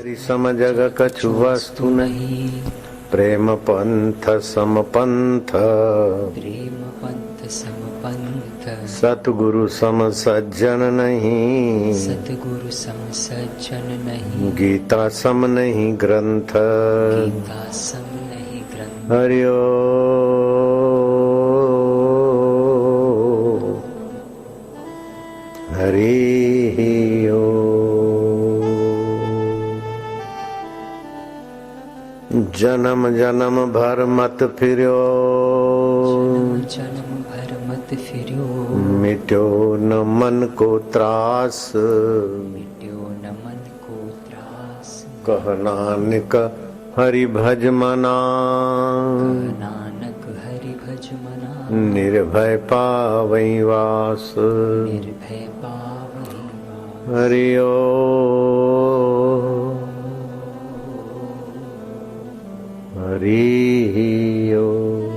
सम जग कछु वस्तु नहीं, प्रेम पंथ सम पंथ, प्रेम पंथ सम पंथ। सतगुरु सम सज्जन नहीं, सतगुरु सम सज्जन नहीं। गीता सम नहीं ग्रंथ, गीता सम नहीं ग्रंथ। हरि हरि ओम। जन्म जन्म भर मत फिर्यो, जन्म भर मत फिर्यो, मिट्यो न मन को त्रास, मिट्यो न मन को त्रास। कह नानक हरि भज मना, कह नानक हरि भज मना। निर्भय पावई वास, निर्भय पावई वास। हरि हरि ओम।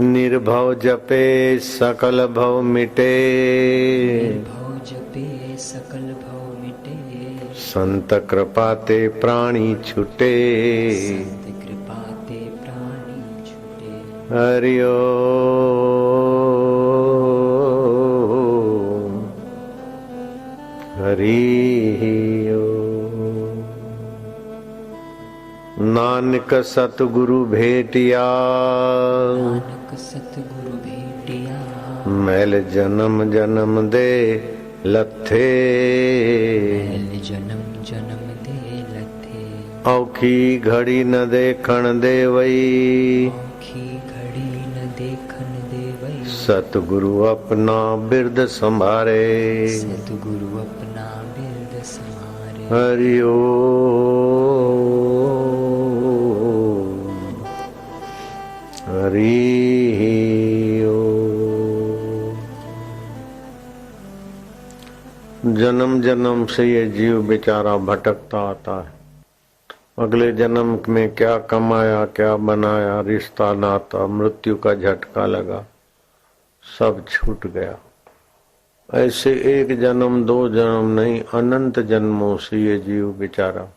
निर्भव जपे सकल भव मिटे, निर्भव जपे सकल भव मिटे। संत कृपा ते प्राणी छुटे, संत कृपा ते प्राणी छुटे। हरि ओम हरि ओम। नानक सतगुरु भेटिया, नानक सतगुरु भेटिया। मैल जन्म जन्म दे लथे, मैल जन्म जन्म दे लथे। औखी घड़ी न देखण देवई, औखी घड़ी न देखन देवई। सतगुरु अपना बिरद संभारे, सतगुरु अपना बिरद संभारे। हरि ओम हरि ओम। जन्म जन्म से ये जीव बेचारा भटकता आता है। अगले जन्म में क्या कमाया, क्या बनाया, रिश्ता नाता, मृत्यु का झटका लगा, सब छूट गया। ऐसे एक जन्म दो जन्म नहीं, अनंत जन्मों से ये जीव बेचारा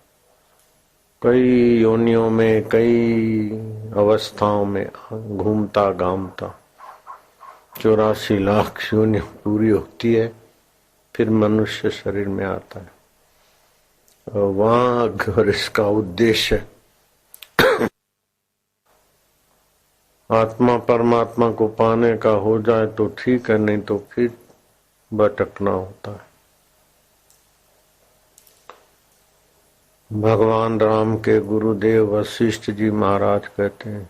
कई योनियों में, कई अवस्थाओं में घूमता घामता 84 लाख योनियां पूरी होती है, फिर मनुष्य शरीर में आता है। और वहां अगर इसका उद्देश्य आत्मा परमात्मा को पाने का हो जाए तो ठीक है, नहीं तो फिर भटकना होता है। भगवान राम के गुरुदेव वशिष्ठ जी महाराज कहते हैं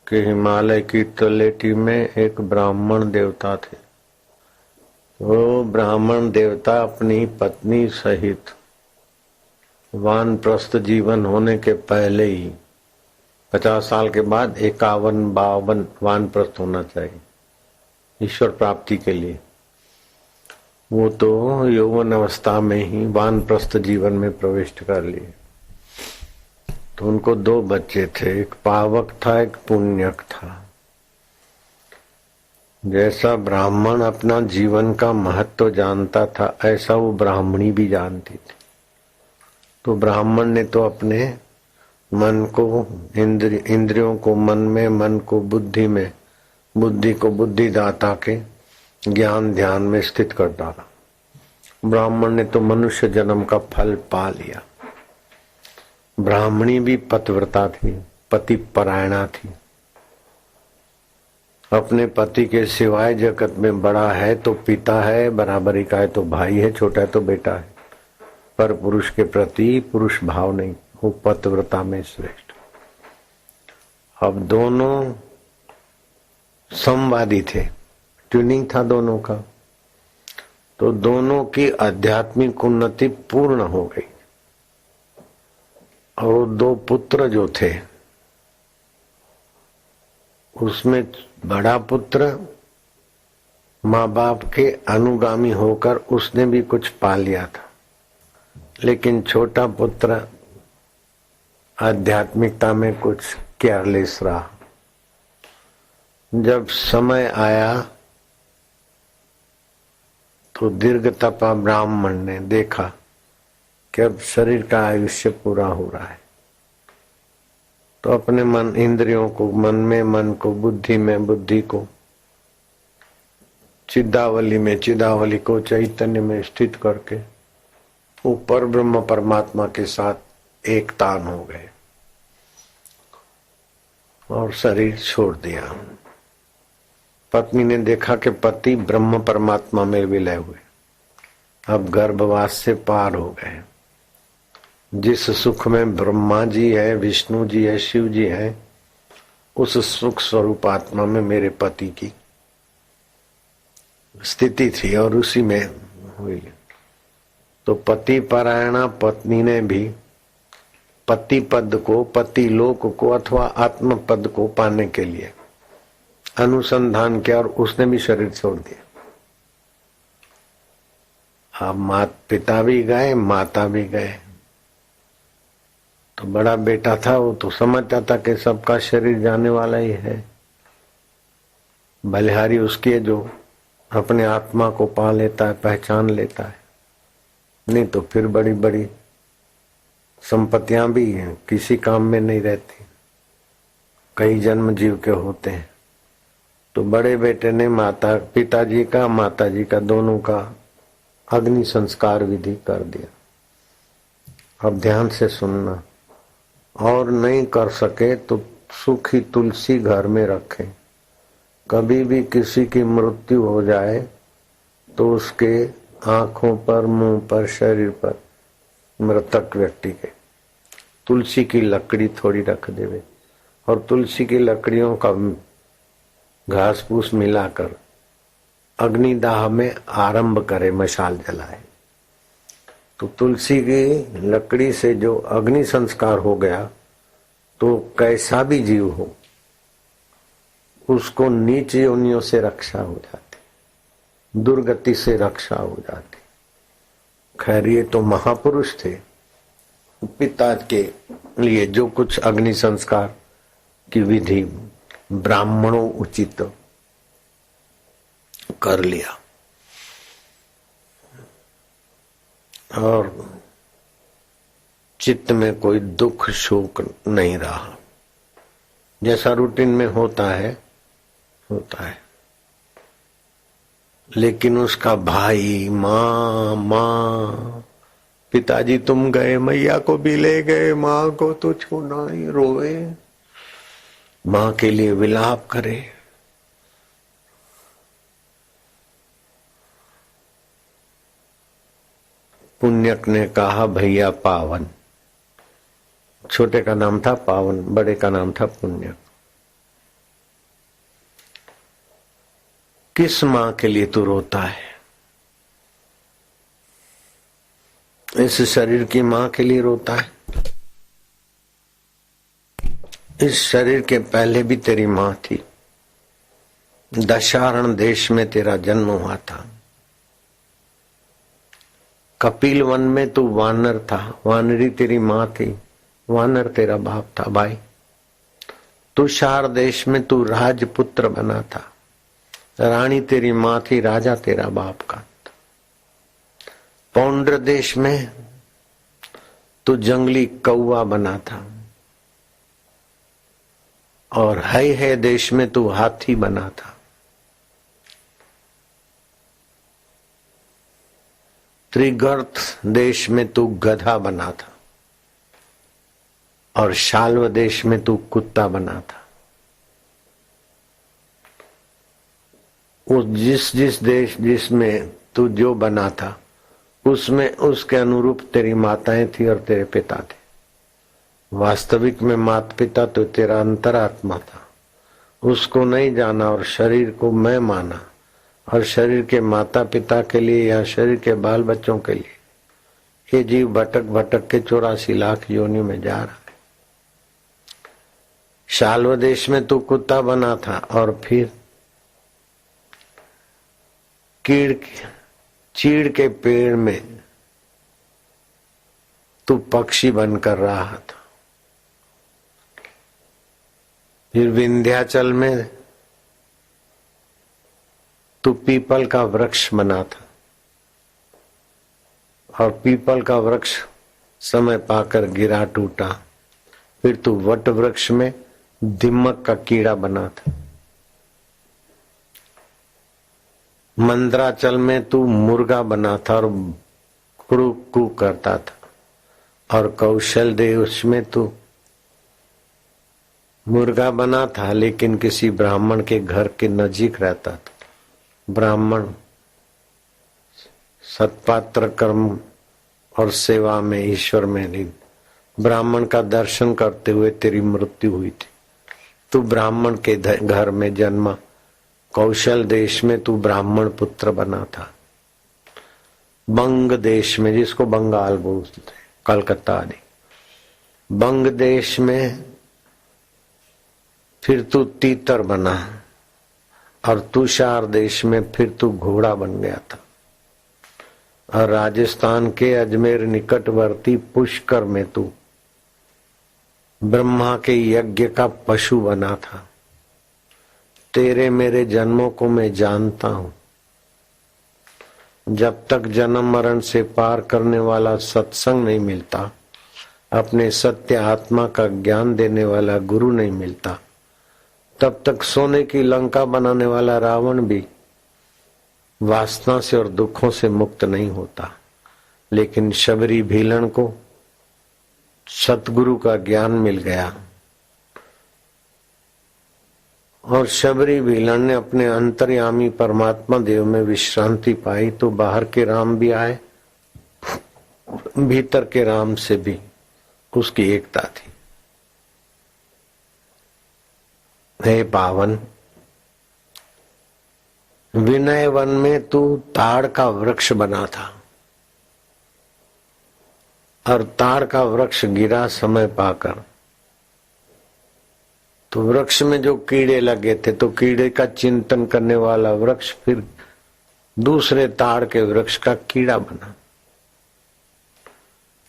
कि हिमालय की तलेटी में एक ब्राह्मण देवता थे। वो ब्राह्मण देवता अपनी पत्नी सहित वानप्रस्थ जीवन होने के पहले ही 50 साल के बाद 51-52 वानप्रस्थ होना चाहिए ईश्वर प्राप्ति के लिए। वो तो यौवन अवस्था में ही वानप्रस्थ जीवन में प्रविष्ट कर लिए। तो उनको 2 बच्चे थे, एक पावक था, एक पुण्यक था। जैसा ब्राह्मण अपना जीवन का महत्व जानता था, ऐसा वो ब्राह्मणी भी जानती थी। तो ब्राह्मण ने तो अपने मन को, इंद्रियों को मन में, मन को बुद्धि में, बुद्धि को बुद्धिदाता के ज्ञान ध्यान में स्थित कर डाला। ब्राह्मण ने तो मनुष्य जन्म का फल पा लिया। ब्राह्मणी भी पतिव्रता थी, पति परायणा थी। अपने पति के सिवाय जगत में बड़ा है तो पिता है, बराबरी का है तो भाई है, छोटा है तो बेटा है, पर पुरुष के प्रति पुरुष भाव नहीं, वो पतिव्रता में श्रेष्ठ। अब दोनों संवादी थे, ट्यूनिंग था दोनों का, तो दोनों की आध्यात्मिक उन्नति पूर्ण हो गई। और 2 पुत्र जो थे, उसमें बड़ा पुत्र माँ बाप के अनुगामी होकर उसने भी कुछ पा लिया था, लेकिन छोटा पुत्र आध्यात्मिकता में कुछ केयरलेस रहा। जब समय आया तो दीर्घ तपा ब्राह्मण ने देखा कि अब शरीर का आयुष्य पूरा हो रहा है, तो अपने मन इंद्रियों को मन में मन को, बुद्धि में बुद्धि को, चिदावली में चिदावली को, चैतन्य में स्थित करके ऊपर ब्रह्म परमात्मा के साथ एक तान हो गए और शरीर छोड़ दिया। पत्नी ने देखा कि पति ब्रह्म परमात्मा में विलय हुए, अब गर्भवास से पार हो गए। जिस सुख में ब्रह्मा जी है, विष्णु जी है, शिव जी है, उस सुख स्वरूप आत्मा में मेरे पति की स्थिति थी और उसी में हुई। तो पति परायणा पत्नी ने भी पति पद को, पति लोक को अथवा आत्म पद को पाने के लिए अनुसंधान किया और उसने भी शरीर छोड़ दिया। अब पिता भी गए, माता भी गए। तो बड़ा बेटा था, वो तो समझता था कि सबका शरीर जाने वाला ही है। बलिहारी उसकी है जो अपने आत्मा को पा लेता है, पहचान लेता है। नहीं तो फिर बड़ी बड़ी संपत्तियां भी हैं, किसी काम में नहीं रहती, कई जन्म जीव के होते हैं। तो बड़े बेटे ने पिताजी का माताजी का दोनों का अग्नि संस्कार विधि कर दिया। अब ध्यान से सुनना, और नहीं कर सके तो सूखी तुलसी घर में रखें। कभी भी किसी की मृत्यु हो जाए तो उसके आंखों पर, मुंह पर, शरीर पर, मृतक व्यक्ति के तुलसी की लकड़ी थोड़ी रख देवे और तुलसी की लकड़ियों का घास फूस मिलाकर अग्निदाह में आरंभ करे, मशाल जलाए। तो तुलसी की लकड़ी से जो अग्नि संस्कार हो गया तो कैसा भी जीव हो उसको नीच योनियों से रक्षा हो जाती, दुर्गति से रक्षा हो जाती। खैर ये तो महापुरुष थे, पिता के लिए जो कुछ अग्नि संस्कार की विधि ब्राह्मणों उचित कर लिया और चित्त में कोई दुख शोक नहीं रहा। जैसा रूटीन में होता है लेकिन उसका भाई, माँ, पिताजी तुम गए, मैया को भी ले गए, माँ को तो छोड़ा ही, रोए, माँ के लिए विलाप करे। पुण्यक ने कहा भैया पावन, छोटे का नाम था पावन, बड़े का नाम था पुण्यक, किस माँ के लिए तू रोता है? इस शरीर की माँ के लिए रोता है? इस शरीर के पहले भी तेरी माँ थी, दशारण देश में तेरा जन्म हुआ था, कपिल वन में तू वानर था, वानरी तेरी माँ थी, वानर तेरा बाप था भाई। तुषार देश में तू राजपुत्र बना था, रानी तेरी माँ थी, राजा तेरा बाप का। पौंड्र देश में तू जंगली कौवा बना था और है देश में तू हाथी बना था। त्रिगर्त देश में तू गधा बना था और शाल्व देश में तू कुत्ता बना था। उस जिस देश जिसमें तू जो बना था उसमें उसके अनुरूप तेरी माताएं थी और तेरे पिता थे। वास्तविक में माता पिता तो तेरा अंतरात्मा था, उसको नहीं जाना और शरीर को मैं माना, और शरीर के माता पिता के लिए या शरीर के बाल बच्चों के लिए ये जीव भटक भटक के 84 लाख योनियों में जा रहा है। शाल्व देश में तू कुत्ता बना था और फिर चीड़ के पेड़ में तू पक्षी बनकर रहा था। फिर विंध्याचल में तू पीपल का वृक्ष बना था और पीपल का वृक्ष समय पाकर गिरा टूटा। फिर तू वट वृक्ष में दीमक का कीड़ा बना था। मंदराचल में तू मुर्गा बना था और कुड़ू कू करता था। और कौशल देश में तू मुर्गा बना था लेकिन किसी ब्राह्मण के घर के नजीक रहता था। ब्राह्मण सत्पात्र कर्म और सेवा में ईश्वर में नहीं। ब्राह्मण का दर्शन करते हुए तेरी मृत्यु हुई थी। तू ब्राह्मण के घर में जन्मा। कौशल देश में तू ब्राह्मण पुत्र बना था। बंग देश में, जिसको बंगाल बोलते थे, कलकत्ता नहीं, बंग देश में फिर तू तीतर बना। और तुषार देश में फिर तू घोड़ा बन गया था। और राजस्थान के अजमेर निकटवर्ती पुष्कर में तू ब्रह्मा के यज्ञ का पशु बना था। तेरे मेरे जन्मों को मैं जानता हूं। जब तक जन्म मरण से पार करने वाला सत्संग नहीं मिलता, अपने सत्य आत्मा का ज्ञान देने वाला गुरु नहीं मिलता, तब तक सोने की लंका बनाने वाला रावण भी वासना से और दुखों से मुक्त नहीं होता। लेकिन शबरी भीलन को सतगुरु का ज्ञान मिल गया और शबरी भीलन ने अपने अंतर्यामी परमात्मा देव में विश्रांति पाई, तो बाहर के राम भी आए, भीतर के राम से भी उसकी एकता थी। हे पावन, विनय वन में तू ताड़ का वृक्ष बना था और ताड़ का वृक्ष गिरा समय पाकर। तो वृक्ष में जो कीड़े लगे थे, तो कीड़े का चिंतन करने वाला वृक्ष फिर दूसरे ताड़ के वृक्ष का कीड़ा बना।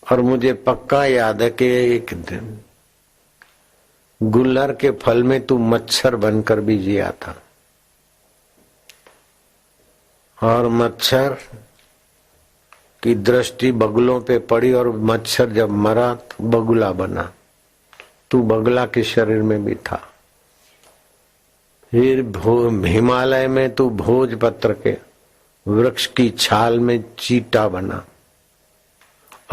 और मुझे पक्का याद है कि एक दिन गुल्लर के फल में तू मच्छर बनकर भी जिया था। और मच्छर की दृष्टि बगुलों पे पड़ी और मच्छर जब मरा तो बगुला बना। तू बगुला के शरीर में भी था। फिर हिमालय में तू भोजपत्र के वृक्ष की छाल में चीटा बना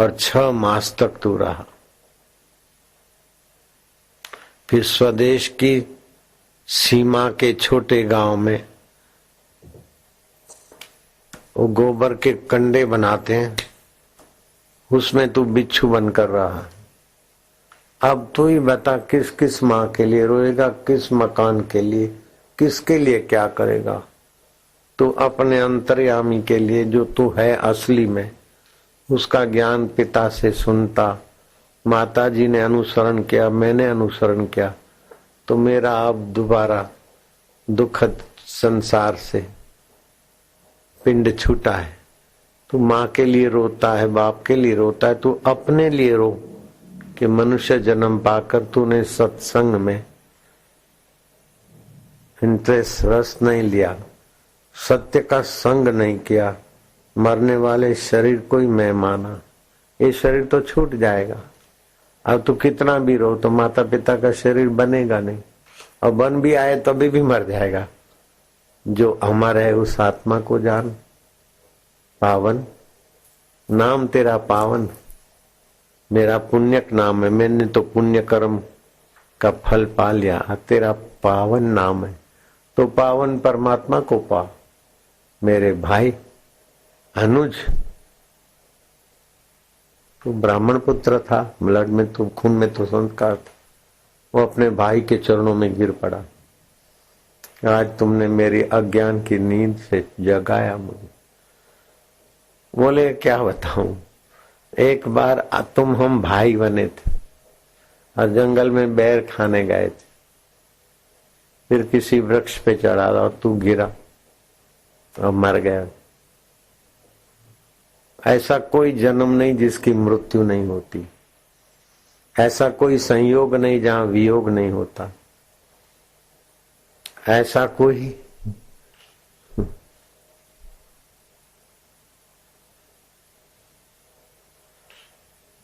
और 6 मास तक तू रहा। फिर स्वदेश की सीमा के छोटे गांव में वो गोबर के कंडे बनाते हैं, उसमें तू बिच्छू बनकर रहा। अब तू ही बता, किस किस माँ के लिए रोएगा, किस मकान के लिए, किसके लिए क्या करेगा? तू अपने अंतर्यामी के लिए, जो तू है असली में, उसका ज्ञान पिता से सुनता। माता जी ने अनुसरण किया, मैंने अनुसरण किया, तो मेरा अब दोबारा दुखद संसार से पिंड छूटा है। तू माँ के लिए रोता है, बाप के लिए रोता है, तू अपने लिए रो कि मनुष्य जन्म पाकर तूने सत्संग में इंटरेस्ट, रस नहीं लिया, सत्य का संग नहीं किया, मरने वाले शरीर को ही मैं माना। ये शरीर तो छूट जाएगा। अब तू कितना भी रो तो माता पिता का शरीर बनेगा नहीं, और बन भी आए तभी भी मर जाएगा। जो अमर है उस आत्मा को जान। पावन नाम तेरा पावन, मेरा पुण्यक नाम है, मैंने तो पुण्य कर्म का फल पा लिया। तेरा पावन नाम है, तो पावन परमात्मा को पा। मेरे भाई अनुज, तो ब्राह्मण पुत्र था, ब्लड में तो, खून में तो संस्कार था। वो अपने भाई के चरणों में गिर पड़ा। आज तुमने मेरी अज्ञान की नींद से जगाया मुझे। बोले क्या बताऊं, एक बार तुम हम भाई बने थे और जंगल में बैर खाने गए थे, फिर किसी वृक्ष पे चढ़ा और तू गिरा और मर गया। ऐसा कोई जन्म नहीं जिसकी मृत्यु नहीं होती, ऐसा कोई संयोग नहीं जहां वियोग नहीं होता, ऐसा कोई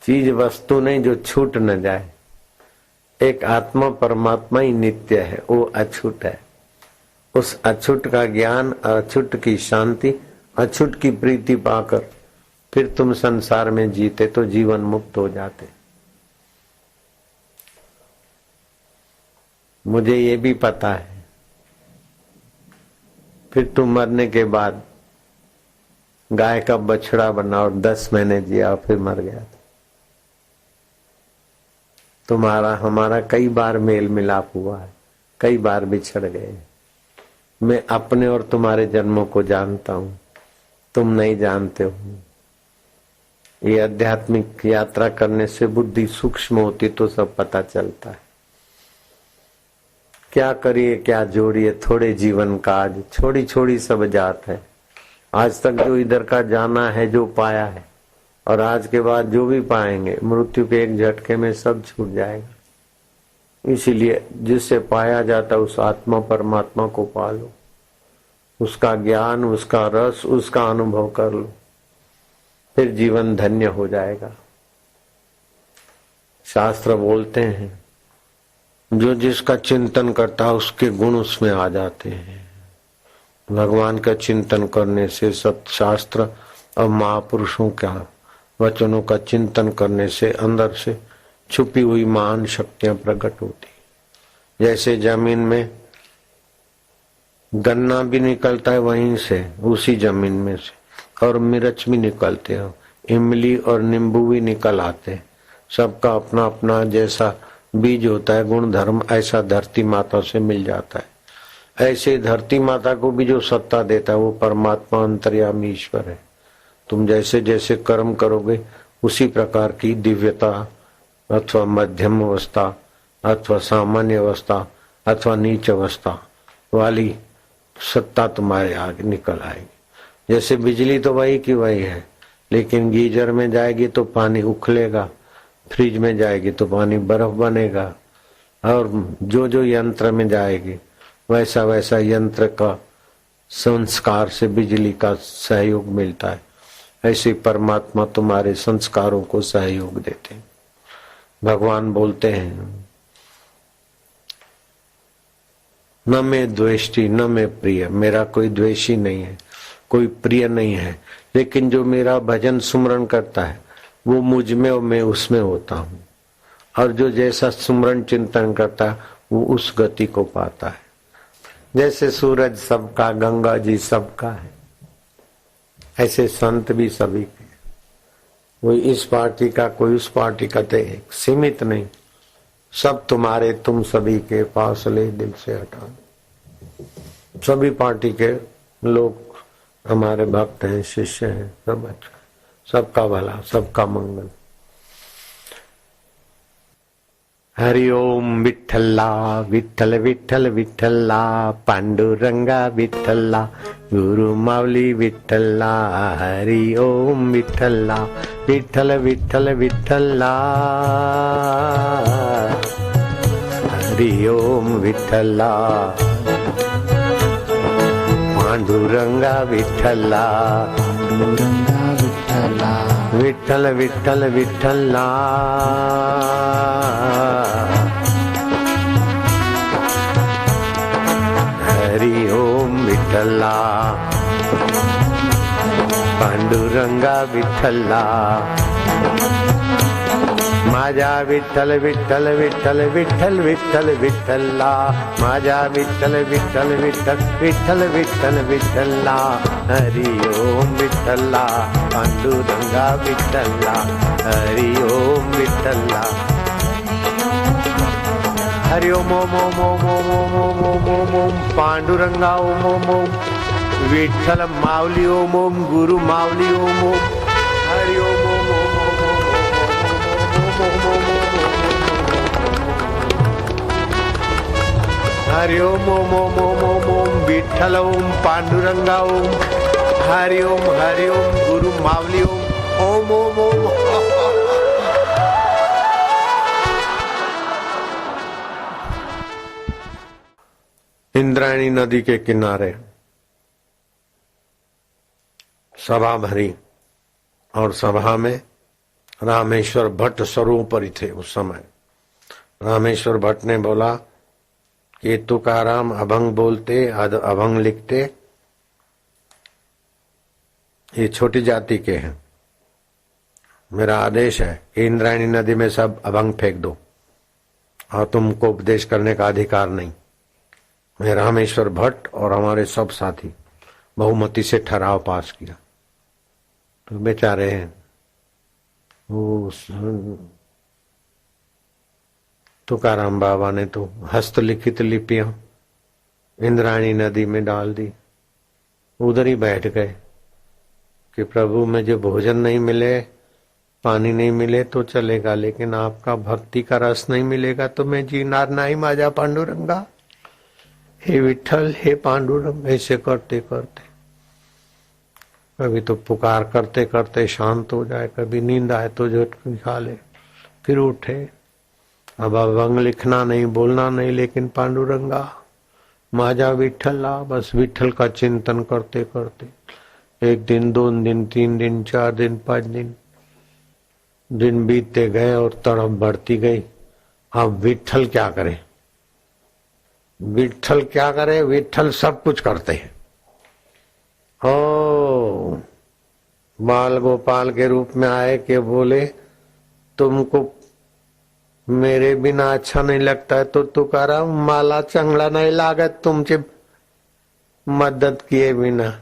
चीज वस्तु नहीं जो छूट न जाए। एक आत्मा परमात्मा ही नित्य है, वो अछूट है। उस अछूट का ज्ञान, अछूट की शांति, अछूट की प्रीति पाकर फिर तुम संसार में जीते तो जीवन मुक्त हो जाते। मुझे ये भी पता है, फिर तुम मरने के बाद गाय का बछड़ा बना और 10 महीने जिया फिर मर गया। तुम्हारा हमारा कई बार मेल मिलाप हुआ है, कई बार बिछड़ गए। मैं अपने और तुम्हारे जन्मों को जानता हूं, तुम नहीं जानते हो। ये आध्यात्मिक यात्रा करने से बुद्धि सूक्ष्म होती तो सब पता चलता है। क्या करिए क्या जोड़िए, थोड़े जीवन का आज छोड़ी छोड़ी सब जात है। आज तक जो इधर का जाना है, जो पाया है, और आज के बाद जो भी पाएंगे, मृत्यु के एक झटके में सब छूट जाएगा। इसीलिए जिससे पाया जाता उस आत्मा परमात्मा को पालो, उसका ज्ञान, उसका रस, उसका अनुभव कर लो, फिर जीवन धन्य हो जाएगा। शास्त्र बोलते हैं जो जिसका चिंतन करता है उसके गुण उसमें आ जाते हैं। भगवान का चिंतन करने से, सत्शास्त्र और महापुरुषों का वचनों का चिंतन करने से अंदर से छुपी हुई महान शक्तियां प्रकट होती। जैसे जमीन में गन्ना भी निकलता है वहीं से, उसी जमीन में से, और मिर्च भी निकलते हैं, इमली और नींबू भी निकल आते। सबका अपना अपना जैसा बीज होता है, गुण धर्म, ऐसा धरती माता से मिल जाता है। ऐसे धरती माता को भी जो सत्ता देता है वो परमात्मा अंतर्यामी ईश्वर है। तुम जैसे जैसे कर्म करोगे उसी प्रकार की दिव्यता अथवा मध्यम अवस्था अथवा सामान्य अवस्था अथवा नीच अवस्था वाली सत्ता तुम्हारे आगे निकल आएगी। जैसे बिजली तो वही की वही है, लेकिन गीजर में जाएगी तो पानी उखलेगा, फ्रिज में जाएगी तो पानी बर्फ बनेगा, और जो जो यंत्र में जाएगी वैसा वैसा यंत्र का संस्कार से बिजली का सहयोग मिलता है। ऐसे परमात्मा तुम्हारे संस्कारों को सहयोग देते हैं। भगवान बोलते हैं न मैं द्वेष्टि न मैं प्रिय, मेरा कोई द्वेषी नहीं है, कोई प्रिय नहीं है, लेकिन जो मेरा भजन सुमरण करता है वो मुझ में और मैं उसमें होता हूँ, और जो जैसा सुमरण चिंतन करता है वो उस गति को पाता है। जैसे सूरज सबका, गंगा जी सबका है, ऐसे संत भी सभी के। कोई इस पार्टी का, कोई उस पार्टी का, तो एक सीमित नहीं, सब तुम्हारे, तुम सभी के फासले दिल से हटा। सभी पार्टी के लोग हमारे भक्त हैं, शिष्य हैं, सब अच्छा, सबका भला, सबका मंगल। हरि ओम विठ्ठला, विठ्ठल विठ्ठल विठ्ठला, पांडुरंगा विठ्ठला, गुरु माऊली विठ्ठला। हरि ओम विठ्ठला, विठ्ठल विठ्ठल विठ्ठला, हरि ओम विठ्ठला, पांडुरंगा विठ्ठला, विठ्ठल विठ्ठल विठ्ठला, हरि ओम विठ्ठला, पांडुरंगा विठ्ठला, माझा विठ्ठल विठ्ठल विठ्ठल विठ्ठल विठ्ठल विठ्ठला, माझा विठ्ठल विठ्ठल विठ्ठल विठ्ठल विठ्ठल विठ्ठला, हरि ओम विठ्ठला, पांडुरंगा विठ्ठला, हरि ओम विठ्ठला, हरि ओम ओम ओम ओम ओम ओम ओम ओम ओम ओम, पांडुरंगा ओम ओम ओम, विठ्ठल माऊली ओम ओम, गुरु माऊली ओम ओम, हरि ओम ओम ओम हरि ओम ओम ओम ओम ओम ओम, विठ्ठल ओम, पांडुरंगा ओम, हरि ओम गुरु माऊली ओम ओम ओम ओम। इंद्रायणी नदी के किनारे सभा भरी और सभा में रामेश्वर भट्ट सर्वोपरि थे उस समय। रामेश्वर भट्ट ने बोला कि तुकाराम अभंग बोलते, अभंग लिखते, ये छोटी जाति के हैं। मेरा आदेश है कि इंद्रायणी नदी में सब अभंग फेंक दो और तुमको उपदेश करने का अधिकार नहीं। मैं रामेश्वर भट्ट और हमारे सब साथी बहुमति से ठहराव पास किया। तो बेचारे हैं वो तुकाराम बाबा ने तो हस्तलिखित लिपियां इंद्रायणी नदी में डाल दी। उधर ही बैठ गए कि प्रभु मुझे भोजन नहीं मिले, पानी नहीं मिले तो चलेगा, लेकिन आपका भक्ति का रस नहीं मिलेगा तो मैं जीनार नहीं। माजा पांडुरंगा, हे विठल, हे पांडुरंग। ऐसे करते करते कभी तो पुकार करते करते शांत हो जाए, कभी नींद आए तो झटक खा ले, फिर उठे। अब अभंग लिखना नहीं, बोलना नहीं, लेकिन पांडुरंगा, माजा विठला, बस विठल का चिंतन करते करते 1 दिन, 2 दिन, 3 दिन, 4 दिन, 5 दिन बीतते गए और तड़प बढ़ती गई। अब विठल क्या करे, विठल क्या करे, विठल सब कुछ करते हैं। ओ बाल गोपाल के रूप में आए के बोले तुमको मेरे बिना अच्छा नहीं लगता है तो तुकाराम माला चंगला नहीं लागत तुमसे मदद किए बिना।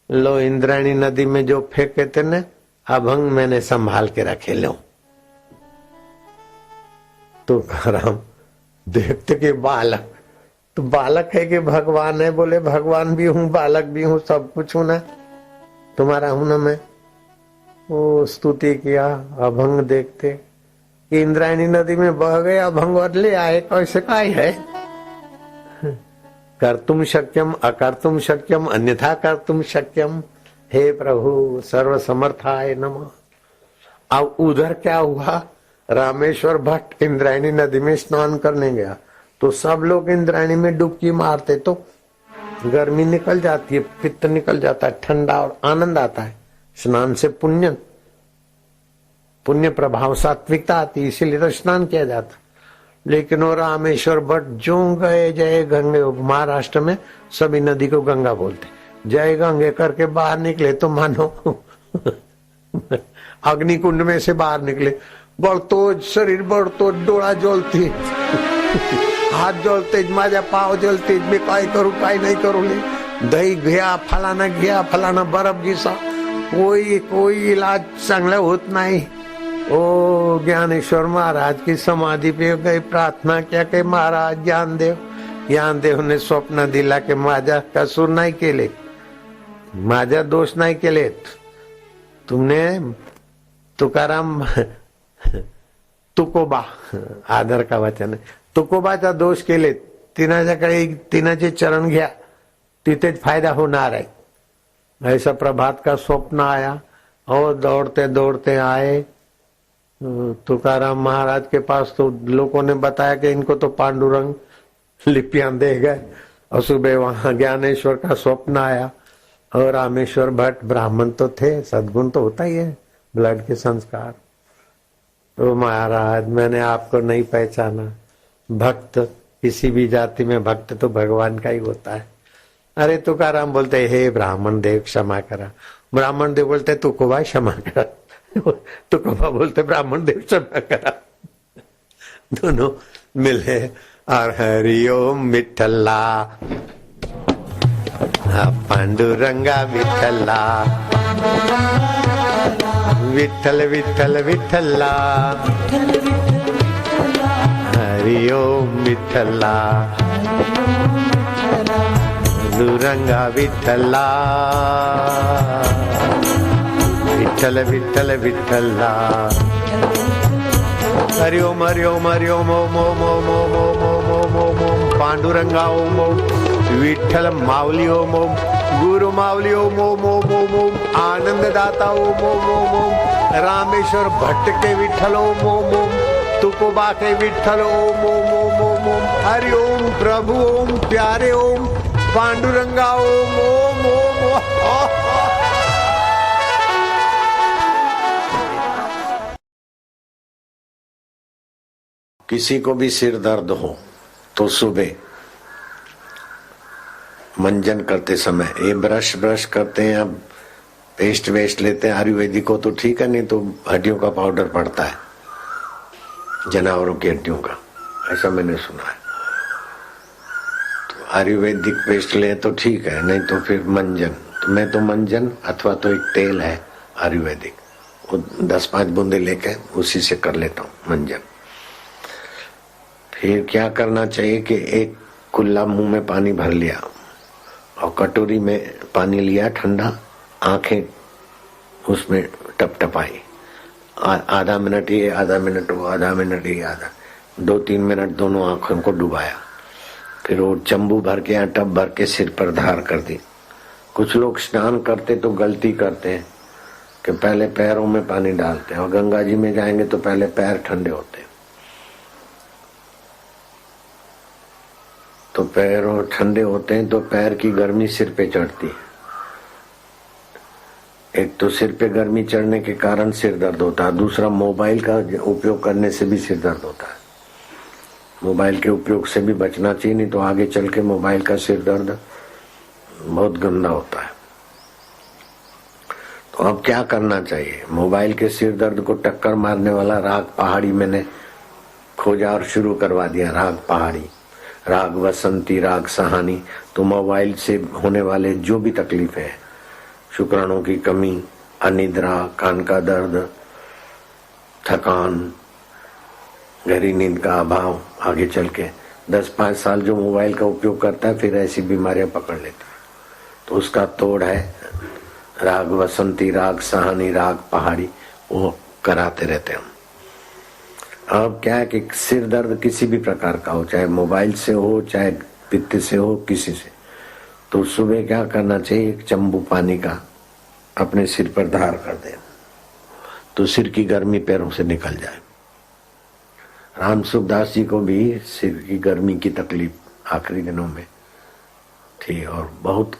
लो इंद्रायणी नदी में जो फेंके थे न अभंग मैंने संभाल के रखे लो। तुकाराम देखते के बालक, तो बालक है कि भगवान है? बोले भगवान भी हूँ, बालक भी हूँ, सब कुछ हूं ना, तुम्हारा हूं ना मैं। वो स्तुति किया। अभंग देखते कि इंद्रायणी नदी में बह गए अभंग और ले आए, कैसे काय है? कर्तुम शक्यम अकर्तुम शक्यम अन्यथा कर्तुम शक्यम, हे प्रभु सर्व समर्थाय नमः। अब उधर क्या हुआ, रामेश्वर भट्ट इंद्रायणी नदी में स्नान करने गया तो सब लोग इंद्रायणी में डुबकी मारते तो गर्मी निकल जाती है, पित्त निकल जाता है, ठंडा और आनंद आता है। स्नान से पुण्य प्रभाव, सात्विकता आती है, इसीलिए तो स्नान किया जाता। लेकिन वो रामेश्वर भट्ट जो गए जय गंगे, महाराष्ट्र में सभी नदी को गंगा बोलते, जय गंगे करके बाहर निकले तो मानो अग्निकुंड में से बाहर निकले। बढ़तो शरीर बढ़तो, डोळा जलती, हाथ जलते, माझ्या पाव जलते, मैं काय करू काय नहीं करू, ले दही घ्या, फलाना बर्फ जैसा, कोई इलाज चांगला होत नहीं। ओ ज्ञानेश्वर महाराज की समाधि पे गई, प्रार्थना क्या कि महाराज ज्ञानदेव ने स्वप्न दिला के माझा कसूर नहीं केले, माझा दोष नहीं केले, तुमने तुकाराम तुकोबा आदर का वचन आहे, तुकोबाचा दोष केले, तिनाचे चरण घ्या, तिथेच फायदा होणार है। ऐसा प्रभात का स्वप्न आया और दौड़ते दौड़ते आए तुकाराम महाराज के पास। तो लोगों ने बताया कि इनको तो पांडुरंग लिपियां दे गए, और सुबह वहां ज्ञानेश्वर का स्वप्न आया। और रामेश्वर भट्ट ब्राह्मण तो थे, सद्गुण तो होता ही है, ब्लड के संस्कार। तो महाराज मैंने आपको नहीं पहचाना, भक्त किसी भी जाति में भक्त तो भगवान का ही होता है। अरे तुकाराम बोलते हे ब्राह्मण देव क्षमा करा, ब्राह्मण देव बोलते तुकोबा क्षमा करा, तुकोबा बोलते ब्राह्मण देव क्षमा करा, दोनों मिले। और हरिओम विठ्ठला, पांडुरंगा विठ्ठला, विठ्ठल विठ्ठल विठ्ठला, हरिओम विठ्ठला, पांडुरंगा विठ्ठला, विठ्ठल विठ्ठल विठ्ठला, हरिओम हरिओम हरिओम ओम ओम ओम ओम ओम ओम ओम ओम ओम, पांडुरंगा ओम ओम, विठ्ठल माऊली ओम ओम, गुरु माऊली ओम ओम ओम ओम ओम, आनंददाता ओम ओम ओम ओम, रामेश्वर भट्ट के विठ्ठल ओम ओम ओम, तुकोबा के विठ्ठल ओम ओम ओम ओम ओम, हरि ओम, प्रभु ओम, प्यारे ओम, पांडुरंगा ओम ओम ओम ओम। किसी को भी सिर दर्द हो तो सुबह मंजन करते समय ये ब्रश करते हैं, अब पेस्ट वेस्ट लेते हैं आयुर्वेदिक को तो ठीक है, नहीं तो हड्डियों का पाउडर पड़ता है, जानवरों की हड्डियों का, ऐसा मैंने सुना है। तो आयुर्वेदिक पेस्ट ले तो ठीक है, नहीं तो फिर मंजन। तो मैं तो मंजन अथवा तो एक तेल है आयुर्वेदिक, वो 10-5 बूंदे लेके उसी से कर लेता हूँ मंजन। फिर क्या करना चाहिए कि एक कुल्ला मुंह में पानी भर लिया और कटोरी में पानी लिया ठंडा, आंखें उसमें टपटपाई, आधा मिनट ये आधा मिनट वो, आधा मिनट ये आधा, 2-3 मिनट दोनों आंखों को डुबाया। फिर वो चंबू भर के या टब भर के सिर पर धार कर दी। कुछ लोग स्नान करते तो गलती करते हैं कि पहले पैरों में पानी डालते हैं, और गंगा जी में जाएंगे तो पहले पैर ठंडे होते हैं, तो पैरों ठंडे होते हैं तो पैर की गर्मी सिर पे चढ़ती है। एक तो सिर पे गर्मी चढ़ने के कारण सिर दर्द होता है, दूसरा मोबाइल का उपयोग करने से भी सिर दर्द होता है। मोबाइल के उपयोग से भी बचना चाहिए, नहीं तो आगे चल के मोबाइल का सिर दर्द बहुत गंदा होता है। तो अब क्या करना चाहिए? मोबाइल के सिर दर्द को टक्कर मारने वाला राग पहाड़ी मैंने खोजा और शुरू करवा दिया। राग पहाड़ी, राग वसंती, राग सहानी। तो मोबाइल से होने वाले जो भी तकलीफें हैं, शुक्राणुओं की कमी, अनिद्रा, कान का दर्द, थकान, गहरी नींद का अभाव, आगे चल के 10-5 साल जो मोबाइल का उपयोग करता है फिर ऐसी बीमारियां पकड़ लेती है। तो उसका तोड़ है राग वसंती, राग सहानी, राग पहाड़ी, वो कराते रहते हैं हम। अब क्या है कि सिर दर्द किसी भी प्रकार का हो, चाहे मोबाइल से हो, चाहे पित्त से हो, किसी से, तो सुबह क्या करना चाहिए? एक चंबू पानी का अपने सिर पर धार कर दे तो सिर की गर्मी पैरों से निकल जाए। राम सुखदास जी को भी सिर की गर्मी की तकलीफ आखिरी दिनों में थी, और बहुत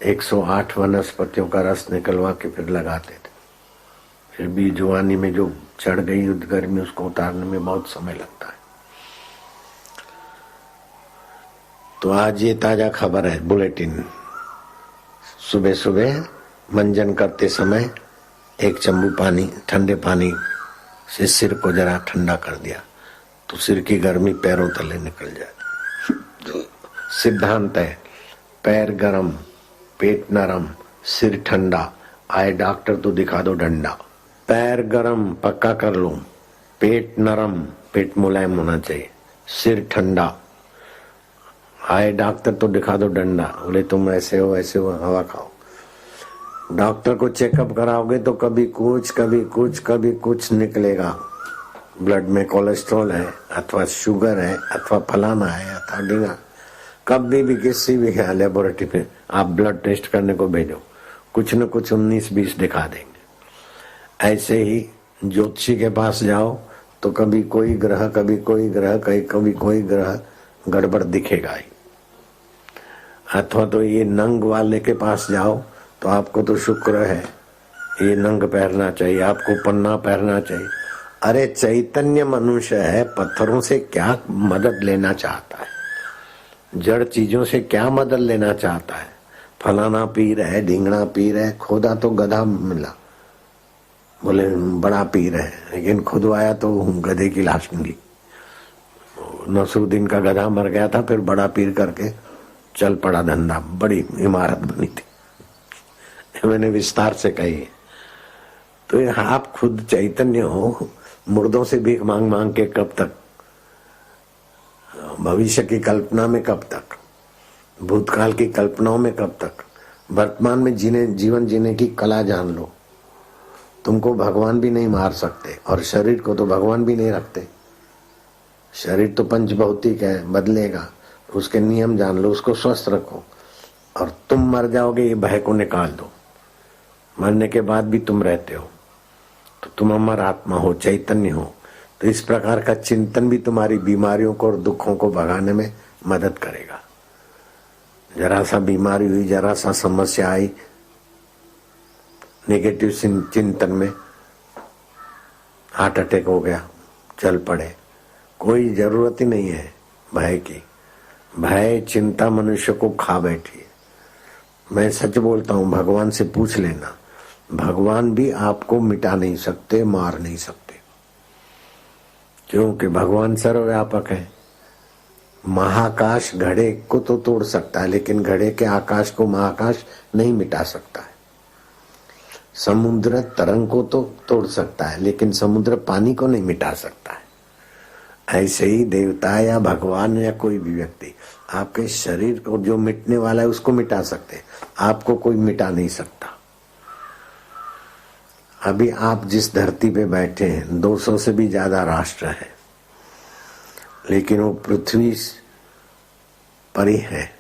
108 वनस्पतियों का रस निकलवा के फिर लगाते थे। फिर भी जवानी में जो चढ़ गई गर्मी, उसको उतारने में बहुत समय लगता है। तो आज ये ताजा खबर है, बुलेटिन। सुबह सुबह मंजन करते समय एक चंबू पानी, ठंडे पानी से सिर को जरा ठंडा कर दिया तो सिर की गर्मी पैरों तले निकल जाए। सिद्धांत है, पैर गरम, पेट नरम, सिर ठंडा, आए डॉक्टर तो दिखा दो डंडा। पैर गरम पक्का कर लो, पेट नरम, पेट मुलायम होना चाहिए, सिर ठंडा, आए डॉक्टर तो दिखा दो डंडा। बोले तुम ऐसे हो ऐसे हो, हवा खाओ। डॉक्टर को चेकअप कराओगे तो कभी कुछ कभी कुछ कभी कुछ निकलेगा। ब्लड में कोलेस्ट्रॉल है, अथवा शुगर है, अथवा फलाना है, अथवा ढींगा। कभी भी किसी भी लेबोरेटरी में आप ब्लड टेस्ट करने को भेजो, कुछ न कुछ 19-20 दिखा देंगे। ऐसे ही ज्योतिषी के पास जाओ तो कभी कोई ग्रह, कभी कोई ग्रह, कभी कोई ग्रह गड़बड़ दिखेगा ही। अथवा तो ये नंग वाले के पास जाओ तो आपको तो शुक्र है, ये नंग पहनना चाहिए, आपको पन्ना पहनना चाहिए। अरे चैतन्य मनुष्य है, पत्थरों से क्या मदद लेना चाहता है? जड़ चीजों से क्या मदद लेना चाहता है? फलाना पीर है, ढींगना पीर है, खोदा तो गधा मिला, बोले बड़ा पीर है, लेकिन खुदवाया तो गधे की लाश मिली। नसरुद्दीन का गधा मर गया था, फिर बड़ा पीर करके चल पड़ा धंधा, बड़ी इमारत बनी थी। मैंने विस्तार से कही। तो आप खुद चैतन्य हो, मुर्दों से भीख मांग मांग के कब तक? भविष्य की कल्पना में कब तक? भूतकाल की कल्पनाओं में कब तक? वर्तमान में जीवन जीने की कला जान लो। तुमको भगवान भी नहीं मार सकते, और शरीर को तो भगवान भी नहीं रखते। शरीर तो पंच भौतिक है, बदलेगा, उसके नियम जान लो, उसको स्वस्थ रखो, और तुम मर जाओगे ये भय को निकाल दो। मरने के बाद भी तुम रहते हो, तो तुम अमर आत्मा हो, चैतन्य हो। तो इस प्रकार का चिंतन भी तुम्हारी बीमारियों को और दुखों को भगाने में मदद करेगा। जरा सा बीमारी हुई, जरा सा समस्या आई, नेगेटिव चिंतन में हार्ट अटैक हो गया, चल पड़े। कोई जरूरत ही नहीं है भय की। भय चिंता मनुष्य को खा बैठी है। मैं सच बोलता हूँ, भगवान से पूछ लेना, भगवान भी आपको मिटा नहीं सकते, मार नहीं सकते, क्योंकि भगवान सर्वव्यापक है। महाकाश घड़े को तो तोड़ सकता है, लेकिन घड़े के आकाश को महाकाश नहीं मिटा सकता है। समुद्र तरंग को तो तोड़ सकता है, लेकिन समुद्र पानी को नहीं मिटा सकता है। ऐसे ही देवता या भगवान या कोई भी व्यक्ति आपके शरीर को जो मिटने वाला है उसको मिटा सकते, आपको कोई मिटा नहीं सकता। अभी आप जिस धरती पे बैठे हैं 200 से भी ज्यादा राष्ट्र है, लेकिन वो पृथ्वी पर ही है,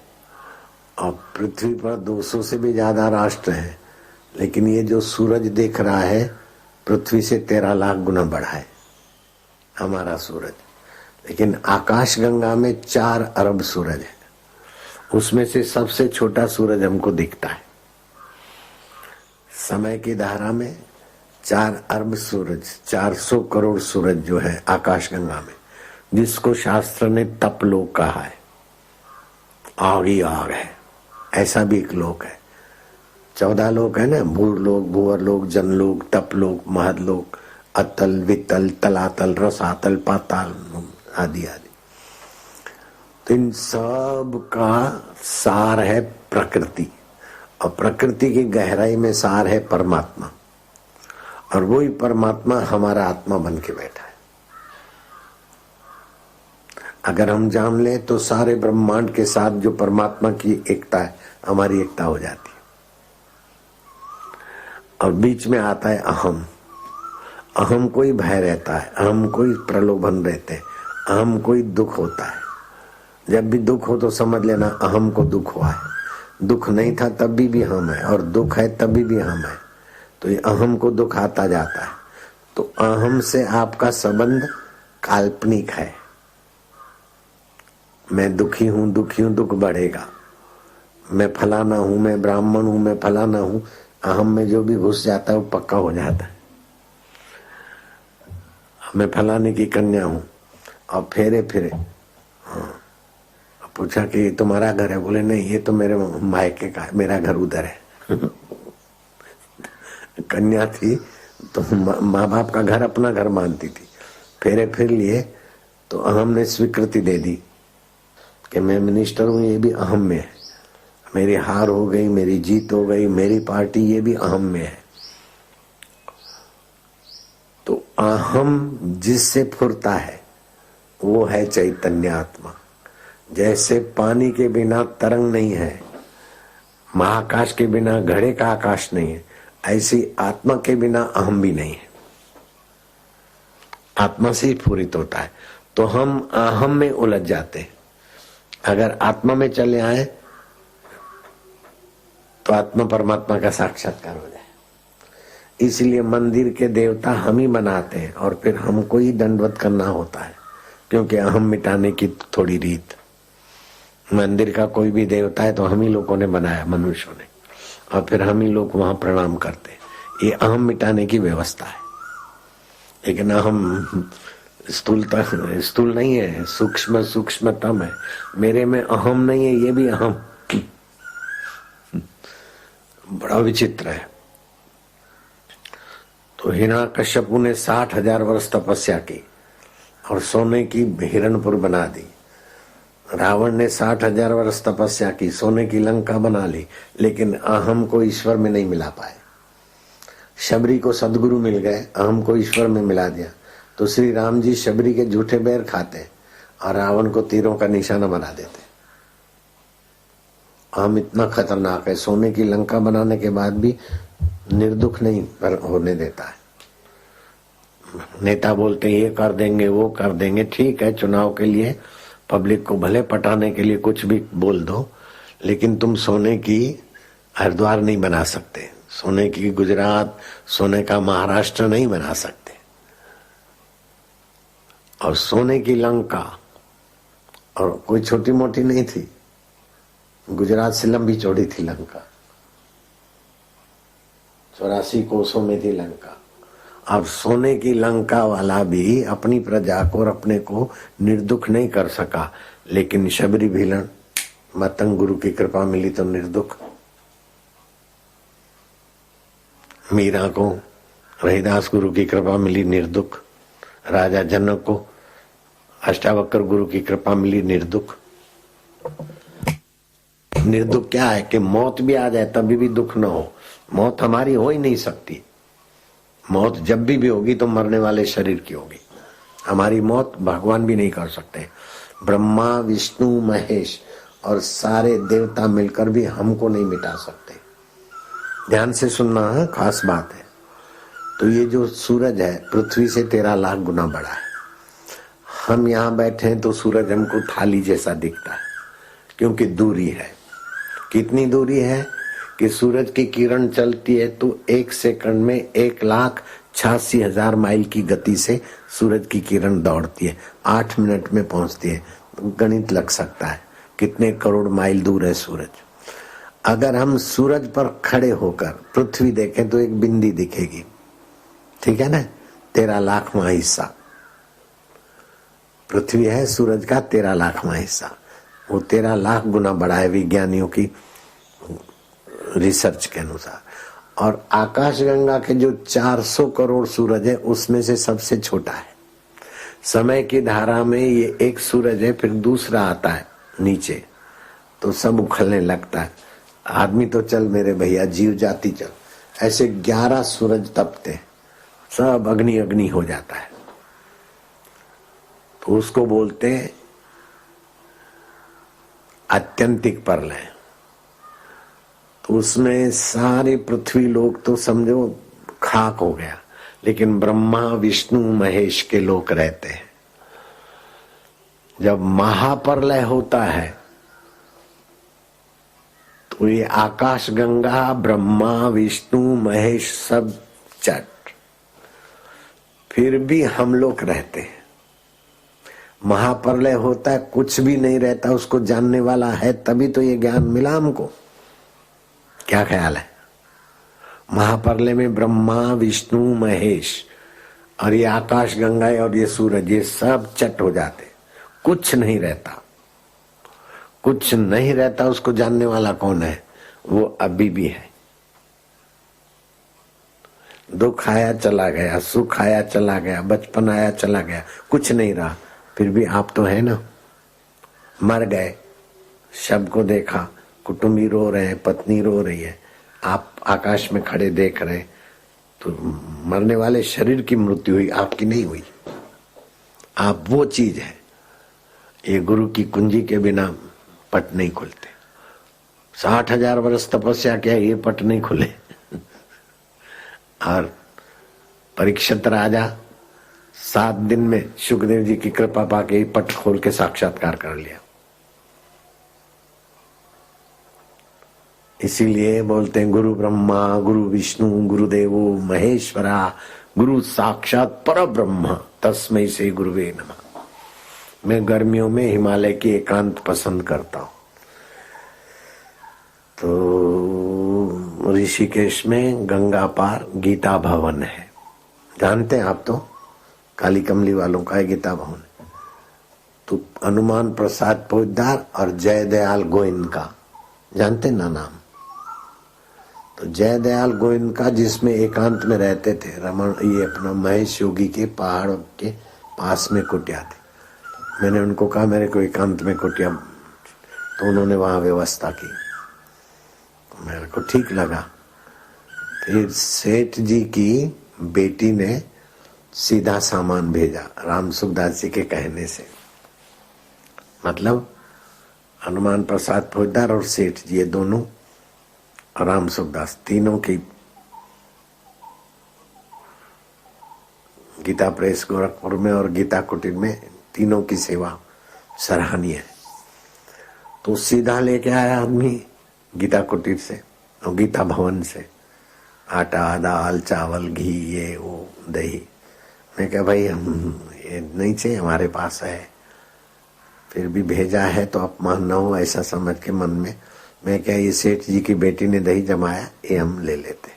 और पृथ्वी पर 200 से भी ज्यादा राष्ट्र है, लेकिन ये जो सूरज देख रहा है पृथ्वी से 13 लाख गुना बड़ा है हमारा सूरज। लेकिन आकाश गंगा में 4 अरब सूरज है, उसमें से सबसे छोटा सूरज हमको दिखता है। समय की धारा में 4 अरब सूरज, 400 करोड़ सूरज जो है आकाश गंगा में, जिसको शास्त्र ने तप लोक कहा है। आग ही आग है, ऐसा भी एक लोक है। 14 लोक है ना, भूर लोक, भूवर लोक, जनलोक, तप लोक, महद लोक, अतल, वितल, तलातल, रसातल, पाताल आदि आदि। तो इन सब का सार है प्रकृति, और प्रकृति की गहराई में सार है परमात्मा, और वही परमात्मा हमारा आत्मा बन के बैठा है। अगर हम जान ले तो सारे ब्रह्मांड के साथ जो परमात्मा की एकता है हमारी एकता हो जाती है। और बीच में आता है अहम। अहम कोई भय रहता है, अहम कोई प्रलोभन रहते हैं, अहम कोई दुख होता है। जब भी दुख हो तो समझ लेना अहम को दुख हुआ है। दुख नहीं था तब भी हम है, और दुख है तभी भी हम है। तो ये अहम को दुख आता जाता है। तो अहम से आपका संबंध काल्पनिक है। मैं दुखी हूं, दुख बढ़ेगा। मैं फलाना हूं, मैं ब्राह्मण हूं, मैं फलाना हूं। अहम में जो भी घुस जाता है वो पक्का हो जाता है। मैं फलाने की कन्या हूं, और फेरे हाँ, पूछा कि तुम्हारा घर है? बोले नहीं, ये तो मेरे मायके का है, मेरा घर उधर है। कन्या थी तो माँ बाप का घर अपना घर मानती थी। फेरे फिर लिए तो अहम ने स्वीकृति दे दी कि मैं मिनिस्टर हूं, ये भी अहम में है। मेरी हार हो गई, मेरी जीत हो गई, मेरी पार्टी, ये भी अहम में है। तो अहम जिससे फुरता है वो है चैतन्य आत्मा। जैसे पानी के बिना तरंग नहीं है, महाकाश के बिना घड़े का आकाश नहीं है, ऐसी आत्मा के बिना अहम भी नहीं है। आत्मा से ही पूरित होता है। तो हम अहम में उलझ जाते हैं। अगर आत्मा में चले आए तो आत्मा परमात्मा का साक्षात्कार हो जाए। इसलिए मंदिर के देवता हम ही बनाते हैं, और फिर हमको ही दंडवत करना होता है, क्योंकि अहम मिटाने की थोड़ी रीत। मंदिर का कोई भी देवता है तो हम ही लोगों ने बनाया, मनुष्यों ने, और फिर हम ही लोग वहां प्रणाम करते हैं। ये अहम मिटाने की व्यवस्था है। लेकिन अहम स्थूल नहीं है, सूक्ष्मतम है। मेरे में अहम नहीं है, ये भी अहम। बड़ा विचित्र है। तो हिरण्यकश्यपु ने 60,000 वर्ष तपस्या की और सोने की हिरणपुर बना दी। रावण ने 60,000 वर्ष तपस्या की, सोने की लंका बना ली, लेकिन अहम को ईश्वर में नहीं मिला पाए। शबरी को सदगुरु मिल गए, अहम को ईश्वर में मिला दिया। तो श्री राम जी शबरी के झूठे बैर खाते और रावण को तीरों का निशाना बना देते। अहम इतना खतरनाक है, सोने की लंका बनाने के बाद भी निर्दुख नहीं होने देता है। नेता बोलते हैं ये कर देंगे, वो कर देंगे। ठीक है, चुनाव के लिए पब्लिक को भले पटाने के लिए कुछ भी बोल दो, लेकिन तुम सोने की हरिद्वार नहीं बना सकते, सोने की गुजरात, सोने का महाराष्ट्र नहीं बना सकते। और सोने की लंका और कोई छोटी मोटी नहीं थी, गुजरात से लंबी चौड़ी थी लंका, 84 कोसों में थी लंका। अब सोने की लंका वाला भी अपनी प्रजा को और अपने को निर्दुख नहीं कर सका, लेकिन शबरी भीलन मतंग गुरु की कृपा मिली तो निर्दुख। मीरा को रहीदास गुरु की कृपा मिली निर्दुख। राजा जनक को अष्टावक्र गुरु की कृपा मिली निर्दुख। निर्दुख क्या है कि मौत भी आ जाए तभी भी दुख न हो। मौत हमारी हो ही नहीं सकती। मौत जब भी होगी तो मरने वाले शरीर की होगी। हमारी मौत भगवान भी नहीं कर सकते। ब्रह्मा विष्णु महेश और सारे देवता मिलकर भी हमको नहीं मिटा सकते। ध्यान से सुनना है, खास बात है। तो ये जो सूरज है पृथ्वी से 13 लाख गुना बड़ा है। हम यहाँ बैठे हैं तो सूरज हमको थाली जैसा दिखता है, क्योंकि दूरी है। कितनी दूरी है कि सूरज की किरण चलती है तो 1 सेकंड में 1,86,000 माइल की गति से सूरज की किरण दौड़ती है, 8 मिनट में पहुंचती है। गणित लग सकता है कितने करोड़ माइल दूर है सूरज। अगर हम सूरज पर खड़े होकर पृथ्वी देखें तो एक बिंदी दिखेगी, ठीक है ना। 13 लाखवां हिस्सा पृथ्वी है सूरज का, 13 लाखवां हिस्सा। वो 13 लाख गुना बड़ा है विज्ञानियों की रिसर्च के अनुसार। और आकाशगंगा के जो 400 करोड़ सूरज है उसमें से सबसे छोटा है। समय की धारा में ये एक सूरज है, फिर दूसरा आता है नीचे तो सब उखलने लगता है। आदमी तो चल मेरे भैया, जीव जाति चल। ऐसे 11 सूरज तपते, सब अग्नि अग्नि हो जाता है। तो उसको बोलते हैं आत्यंतिक प्रलय। तो उसमें सारे पृथ्वी लोग तो समझो खाक हो गया, लेकिन ब्रह्मा विष्णु महेश के लोग रहते हैं। जब महाप्रलय होता है तो ये आकाश गंगा ब्रह्मा विष्णु महेश सब चट, फिर भी हम लोग रहते हैं। महाप्रलय होता है, कुछ भी नहीं रहता, उसको जानने वाला है तभी तो ये ज्ञान मिला हमको। क्या ख्याल है? महाप्रलय में ब्रह्मा विष्णु महेश और ये आकाश गंगा और ये सूरज, ये सब चट हो जाते, कुछ नहीं रहता। कुछ नहीं रहता, उसको जानने वाला कौन है? वो अभी भी है। दुख आया चला गया, सुख आया चला गया, बचपन आया चला गया, कुछ नहीं रहा, फिर भी आप तो है ना। मर गए, शव को देखा, कुटुंबी रो रहे हैं, पत्नी रो रही है, आप आकाश में खड़े देख रहे, तो मरने वाले शरीर की मृत्यु हुई, आपकी नहीं हुई। आप वो चीज है। ये गुरु की कुंजी के बिना पट नहीं खुलते। 60,000 वर्ष तपस्या किया, ये पट नहीं खुले। और परीक्षित राजा 7 दिन में सुखदेव जी की कृपा पाके ही पट खोल के साक्षात्कार कर लिया। इसीलिए बोलते हैं गुरु ब्रह्मा गुरु विष्णु गुरुदेवो महेश्वरा गुरु साक्षात पर ब्रह्म तस्मै से गुरुवे नमः। मैं गर्मियों में हिमालय की एकांत पसंद करता हूँ। तो ऋषिकेश में गंगा पार गीता भवन है, जानते हैं आप तो, काली कमली वालों का है गीता भवन। तो हनुमान प्रसाद पोद्दार और जय दयाल गोयनका, जानते ना नाम? तो जय दयाल गोयनका जिसमें एकांत में रहते थे, रमन ये अपना महेश योगी के पहाड़ के पास में कुटिया थी। मैंने उनको कहा मेरे को एकांत में कुटिया, तो उन्होंने वहां व्यवस्था की, तो मेरे को ठीक लगा। फिर सेठ जी की बेटी ने सीधा सामान भेजा राम सुखदास जी के कहने से। मतलब हनुमान प्रसाद फौजदार और सेठ जी, ये दोनों राम सुखदास, तीनों की गीता प्रेस गोरखपुर में और गीता कुटीर में तीनों की सेवा सराहनीय है। तो सीधा लेके आया आदमी गीता कुटीर से और गीता भवन से आटा दाल चावल घी ये वो दही। मैं कहा भाई हम ये नहीं चाहिए, हमारे पास है, फिर भी भेजा है तो अपमान न हो ऐसा समझ के मन में मैं क्या, ये सेठ जी की बेटी ने दही जमाया, ये हम ले लेते,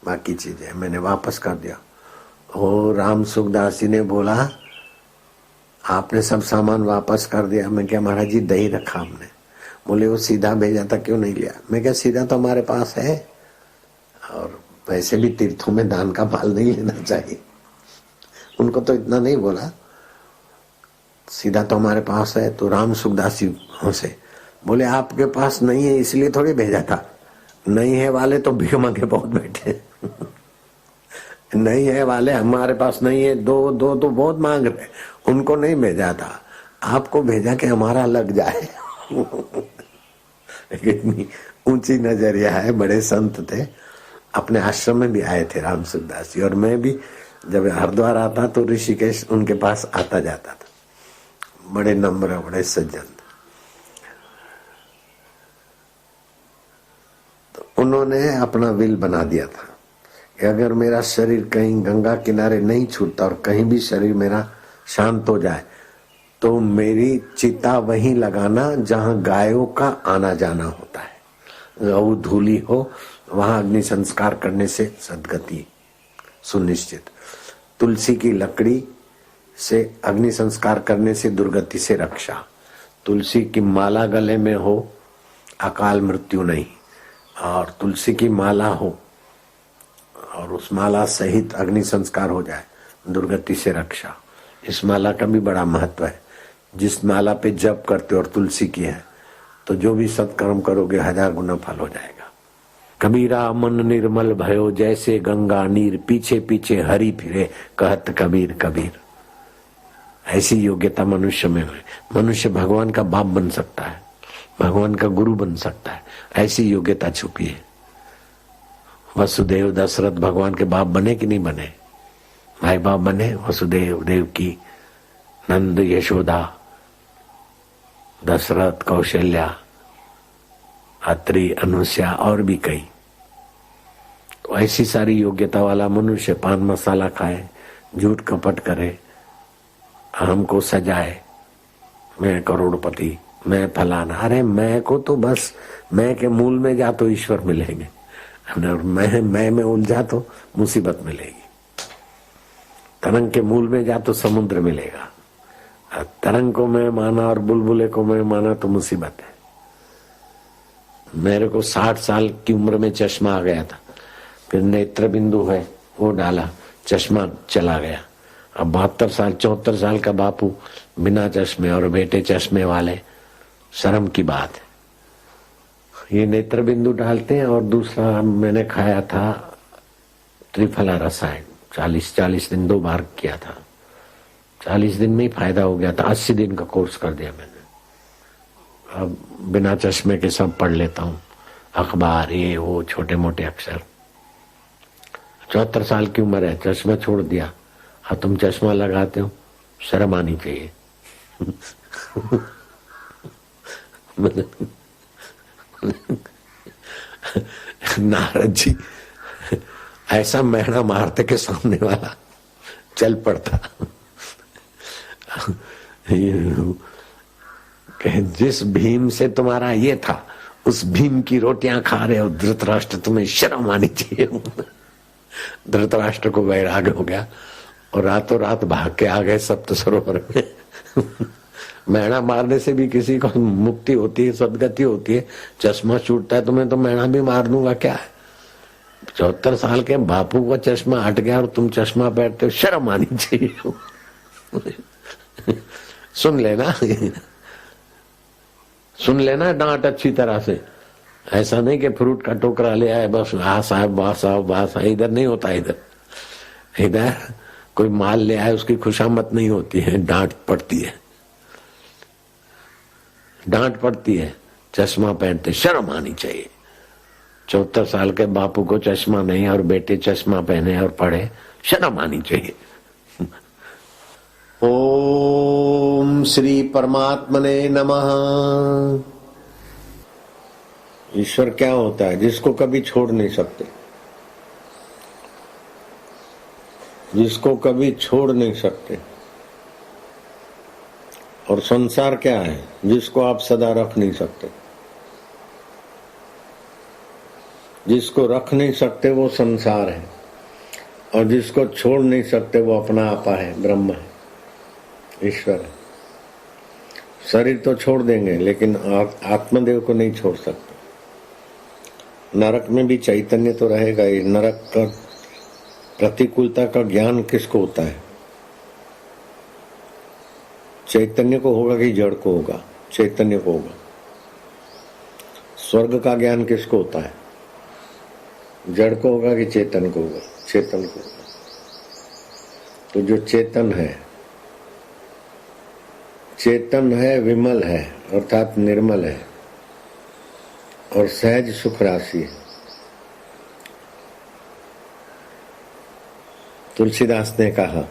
बाकी चीजें मैंने वापस कर दिया। वो राम सुखदास जी ने बोला आपने सब सामान वापस कर दिया। मैं क्या महाराज जी दही रखा हमने। बोले वो सीधा भेजा था क्यों नहीं लिया। मैं क्या सीधा तो हमारे पास है और वैसे भी तीर्थों में दान का माल नहीं लेना चाहिए। उनको तो इतना नहीं बोला, सीधा तो हमारे पास है। तो राम सुखदास जी से बोले आपके पास नहीं है इसलिए थोड़ी भेजा था, नहीं है वाले तो भीख मांगे बहुत बैठे नहीं है वाले हमारे पास नहीं है, दो दो तो बहुत मांग रहे, उनको नहीं भेजा था, आपको भेजा कि हमारा लग जाए कितनी ऊंची नजरिया है। बड़े संत थे, अपने आश्रम में भी आए थे राम सुखदास जी। और मैं भी जब हरिद्वार आता तो ऋषिकेश उनके पास आता जाता था। बड़े नम्र, बड़े सज्जन। तो उन्होंने अपना विल बना दिया था कि अगर मेरा शरीर कहीं गंगा किनारे नहीं छूटता और कहीं भी शरीर मेरा शांत हो जाए तो मेरी चिता वहीं लगाना जहां गायों का आना जाना होता है। गऊ धूली हो वहां अग्नि संस्कार करने से सदगति सुनिश्चित। तुलसी की लकड़ी से अग्नि संस्कार करने से दुर्गति से रक्षा। तुलसी की माला गले में हो अकाल मृत्यु नहीं, और तुलसी की माला हो और उस माला सहित अग्नि संस्कार हो जाए दुर्गति से रक्षा। इस माला का भी बड़ा महत्व है। जिस माला पे जप करते और तुलसी की है तो जो भी सत्कर्म करोगे 1000 गुना फल हो जाएगा। कबीरा मन निर्मल भयो जैसे गंगा नीर, पीछे पीछे हरि फिरे कहत कबीर कबीर। ऐसी योग्यता मनुष्य में है। मनुष्य भगवान का बाप बन सकता है, भगवान का गुरु बन सकता है, ऐसी योग्यता छुपी है। वसुदेव दशरथ भगवान के बाप बने कि नहीं बने? भाई बाप बने। वसुदेव, देवकी, नंद, यशोदा, दशरथ, कौशल्या, अत्रि, अनुसुया और भी कई। तो ऐसी सारी योग्यता वाला मनुष्य पान मसाला खाए, झूठ कपट करे, हमको सजाए, मैं करोड़पति, मैं फलाना। अरे मैं को तो बस मैं के मूल में जा तो ईश्वर मिलेंगे, मैं में उलझा तो मुसीबत मिलेगी। तरंग के मूल में जा तो समुद्र मिलेगा। तरंग को मैं माना और बुलबुले को मैं माना तो मुसीबत है। मेरे को 60 साल की उम्र में चश्मा आ गया था, फिर नेत्र बिंदु है वो डाला, चश्मा चला गया। अब 72 साल 74 साल का बापू बिना चश्मे और बेटे चश्मे वाले, शर्म की बात है। ये नेत्र बिंदु डालते हैं। और दूसरा मैंने खाया था त्रिफला रसायन, 40 दिन 2 बार किया था। 40 दिन में ही फायदा हो गया था। 80 दिन का कोर्स कर दिया मैंने। अब बिना चश्मे के सब पढ़ लेता हूँ, अखबार ये वो छोटे मोटे अक्षर। 74 साल की उम्र है, चश्मा छोड़ दिया। हाँ तुम चश्मा लगाते हो, शर्म आनी चाहिए नारद जी ऐसा महना मारते के सामने वाला चल पड़ता जिस भीम से तुम्हारा ये था उस भीम की रोटियां खा रहे हो धृतराष्ट्र, तुम्हें शर्म आनी चाहिए। धृतराष्ट्र को वैराग्य हो गया और रातों रात भाग के आ गए सप्त सरोवर में। मैणा मारने से भी किसी को मुक्ति होती है, सदगति होती है। चश्मा छूटता है तुम्हें तो मैणा भी मार दूंगा क्या है। 74 साल के बापू को चश्मा हट गया और तुम चश्मा पहनते हो, शर्म आनी चाहिए। सुन लेना सुन लेना डांट अच्छी तरह से। ऐसा नहीं कि फ्रूट का टोकरा ले आए बस हाँ साहब वाह साहब वाह साहब, इधर नहीं होता। इधर कोई माल ले आए उसकी खुशामद नहीं होती है, डांट पड़ती है, डांट पड़ती है। चश्मा पहनते शर्म आनी चाहिए। 74 साल के बापू को चश्मा नहीं और बेटे चश्मा पहने और पढ़े, शर्म आनी चाहिए। ओम श्री परमात्मने नमः। ईश्वर क्या होता है? जिसको कभी छोड़ नहीं सकते, जिसको कभी छोड़ नहीं सकते। और संसार क्या है? जिसको आप सदा रख नहीं सकते। जिसको रख नहीं सकते वो संसार है। और जिसको छोड़ नहीं सकते वो अपना आपा है, ब्रह्म है, ईश्वर है। शरीर तो छोड़ देंगे लेकिन आत्मदेव को नहीं छोड़ सकते। नरक में भी चैतन्य तो रहेगा ही। नरक का प्रतिकूलता का ज्ञान किसको होता है? चैतन्य को होगा कि जड़ को होगा? चैतन्य को होगा। स्वर्ग का ज्ञान किसको होता है? जड़ को होगा कि चेतन को होगा? चेतन को होगा। तो जो चेतन है विमल है अर्थात निर्मल है और सहज सुख राशि है। तुलसीदास ने कहा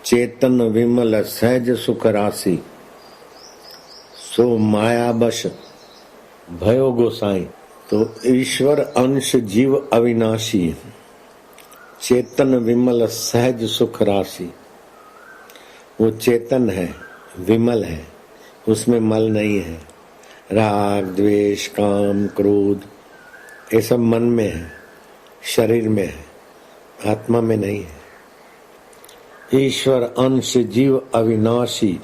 चेतन विमल सहज सुख राशि सो माया बश भयो गोसाई। तो ईश्वर अंश जीव अविनाशी, चेतन विमल सहज सुख राशि। वो चेतन है, विमल है, उसमें मल नहीं है। राग द्वेष काम क्रोध ये सब मन में है, शरीर में है, आत्मा में नहीं है। ईश्वर अंश जीव अविनाशी,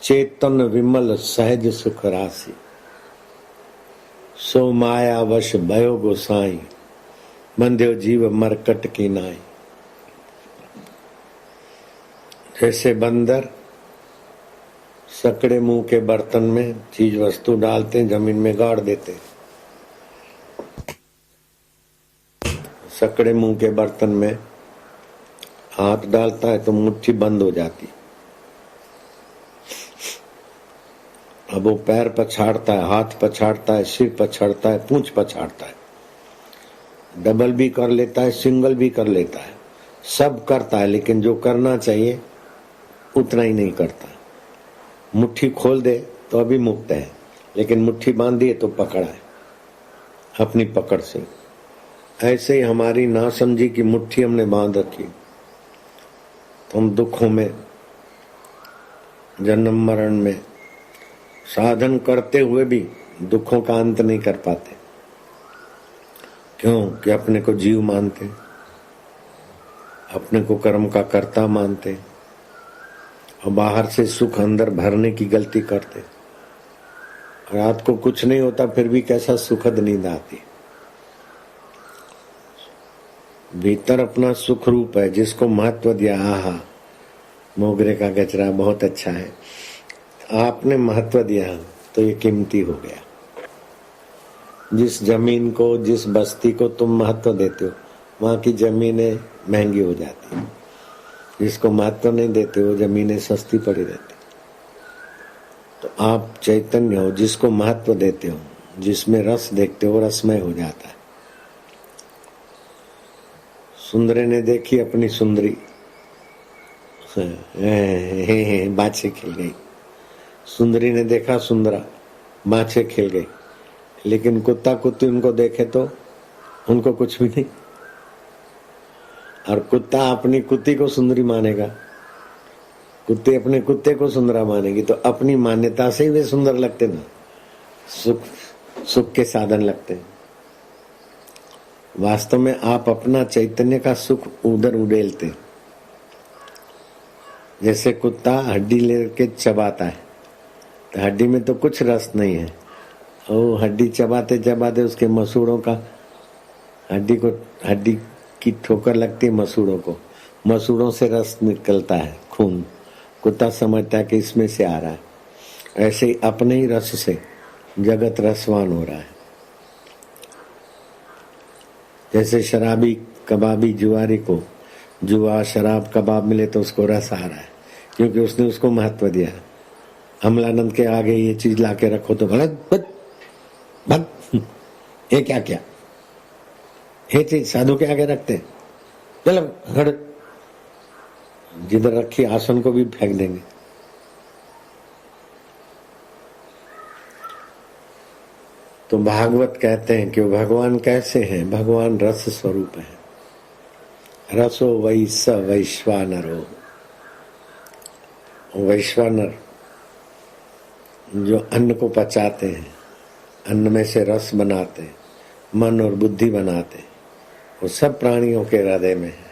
चेतन विमल सहज सुख राशि सो माया वश भयो गोसाई बंध्यो जीव मरकट की नाई। जैसे बंदर सकड़े मुंह के बर्तन में चीज वस्तु डालते, जमीन में गाड़ देते। सकड़े मुंह के बर्तन में हाथ डालता है तो मुट्ठी बंद हो जाती। अब वो पैर पछाड़ता है, हाथ पछाड़ता है, सिर पछाड़ता है, पूंछ पछाड़ता है, डबल भी कर लेता है, सिंगल भी कर लेता है, सब करता है, लेकिन जो करना चाहिए उतना ही नहीं करता। मुट्ठी खोल दे तो अभी मुक्त है, लेकिन मुट्ठी बांध दिए तो पकड़ा है अपनी पकड़ से। ऐसे ही हमारी नासमझी की मुट्ठी हमने बांध रखी, तो हम दुखों में, जन्म मरण में, साधन करते हुए भी दुखों का अंत नहीं कर पाते। क्यों? कि अपने को जीव मानते, अपने को कर्म का कर्ता मानते और बाहर से सुख अंदर भरने की गलती करते। रात को कुछ नहीं होता फिर भी कैसा सुखद नींद आती। भीतर अपना सुख रूप है, जिसको महत्व दिया। आहा मोगरे का गजरा बहुत अच्छा है, आपने महत्व दिया तो ये कीमती हो गया। जिस जमीन को, जिस बस्ती को तुम महत्व देते हो, वहां की जमीनें महंगी हो जाती। जिसको महत्व नहीं देते हो, जमीनें सस्ती पड़ी रहती। तो आप चैतन्य हो, जिसको महत्व देते हो, जिसमें रस देखते हो, रसमय हो जाता है। सुंदरी ने देखी अपनी सुंदरी, बाछे खिल गई। सुंदरी ने देखा सुंदरा, बाछे खिल गई। लेकिन कुत्ता कुत्ती उनको देखे तो उनको कुछ भी नहीं। और कुत्ता अपनी कुत्ती को सुंदरी मानेगा, कुत्ते अपने कुत्ते को सुंदरा मानेगी, तो अपनी मान्यता से ही वे सुंदर लगते ना, सुख के साधन लगते हैं। वास्तव में आप अपना चैतन्य का सुख उधर उड़ेलते। जैसे कुत्ता हड्डी लेके चबाता है, तो हड्डी में तो कुछ रस नहीं है, और हड्डी चबाते चबाते उसके मसूड़ों का, हड्डी की ठोकर लगती है मसूड़ों को, मसूड़ों से रस निकलता है, खून। कुत्ता समझता है कि इसमें से आ रहा है। ऐसे ही अपने ही रस से जगत रसवान हो रहा है। जैसे शराबी कबाबी जुआरी को जुआ शराब कबाब मिले तो उसको रस आ रहा है, क्योंकि उसने उसको महत्व दिया। अमलानंद के आगे ये चीज लाके रखो तो भला भग, ये क्या क्या, ये चीज साधु के आगे रखते, चलो हट, जिधर रखी आसन को भी फेंक देंगे। तो भागवत कहते हैं कि भगवान कैसे हैं? भगवान रस स्वरूप है। रसो वैस वैश्वानरो, वैश्वानर जो अन्न को पचाते हैं, अन्न में से रस बनाते, मन और बुद्धि बनाते, वो सब प्राणियों के हृदय में है।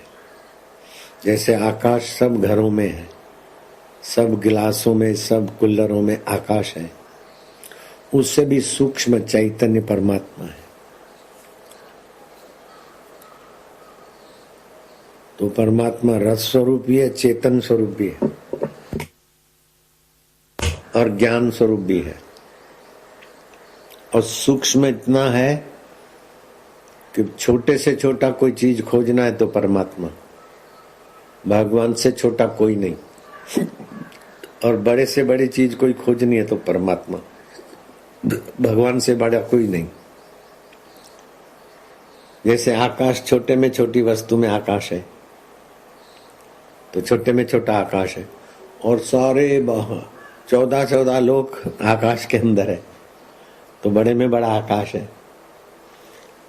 जैसे आकाश सब घरों में है, सब गिलासों में, सब कुल्लरों में आकाश है, उससे भी सूक्ष्म चैतन्य परमात्मा है। तो परमात्मा रस स्वरूप भी है, चेतन स्वरूप भी है और ज्ञान स्वरूप भी है। और सूक्ष्म इतना है कि छोटे से छोटा कोई चीज खोजना है तो परमात्मा, भगवान से छोटा कोई नहीं। और बड़े से बड़ी चीज कोई खोजनी है तो परमात्मा, भगवान से बड़ा कोई नहीं। जैसे आकाश, छोटे में छोटी वस्तु में आकाश है तो छोटे में छोटा आकाश है, और सारे 14 लोग आकाश के अंदर है तो बड़े में बड़ा आकाश है।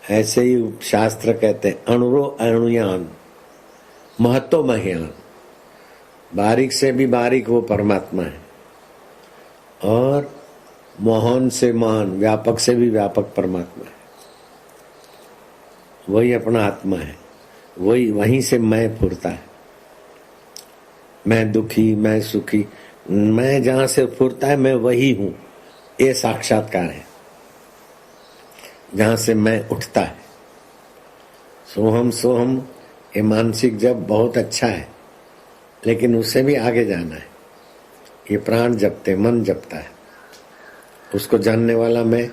ऐसे ही शास्त्र कहते हैं अणुरो अणुयान महतो मह्यान, बारीक से भी बारीक वो परमात्मा है, और मोहन से महान, व्यापक से भी व्यापक परमात्मा है। वही अपना आत्मा है, वही, वहीं से मैं फुरता है। मैं दुखी, मैं सुखी, मैं जहां से फुरता है मैं वही हूं, ये साक्षात्कार है। जहां से मैं उठता है, सोहम सोहम, ये मानसिक जप बहुत अच्छा है, लेकिन उससे भी आगे जाना है। ये प्राण जपते, मन जपता है, उसको जानने वाला मैं,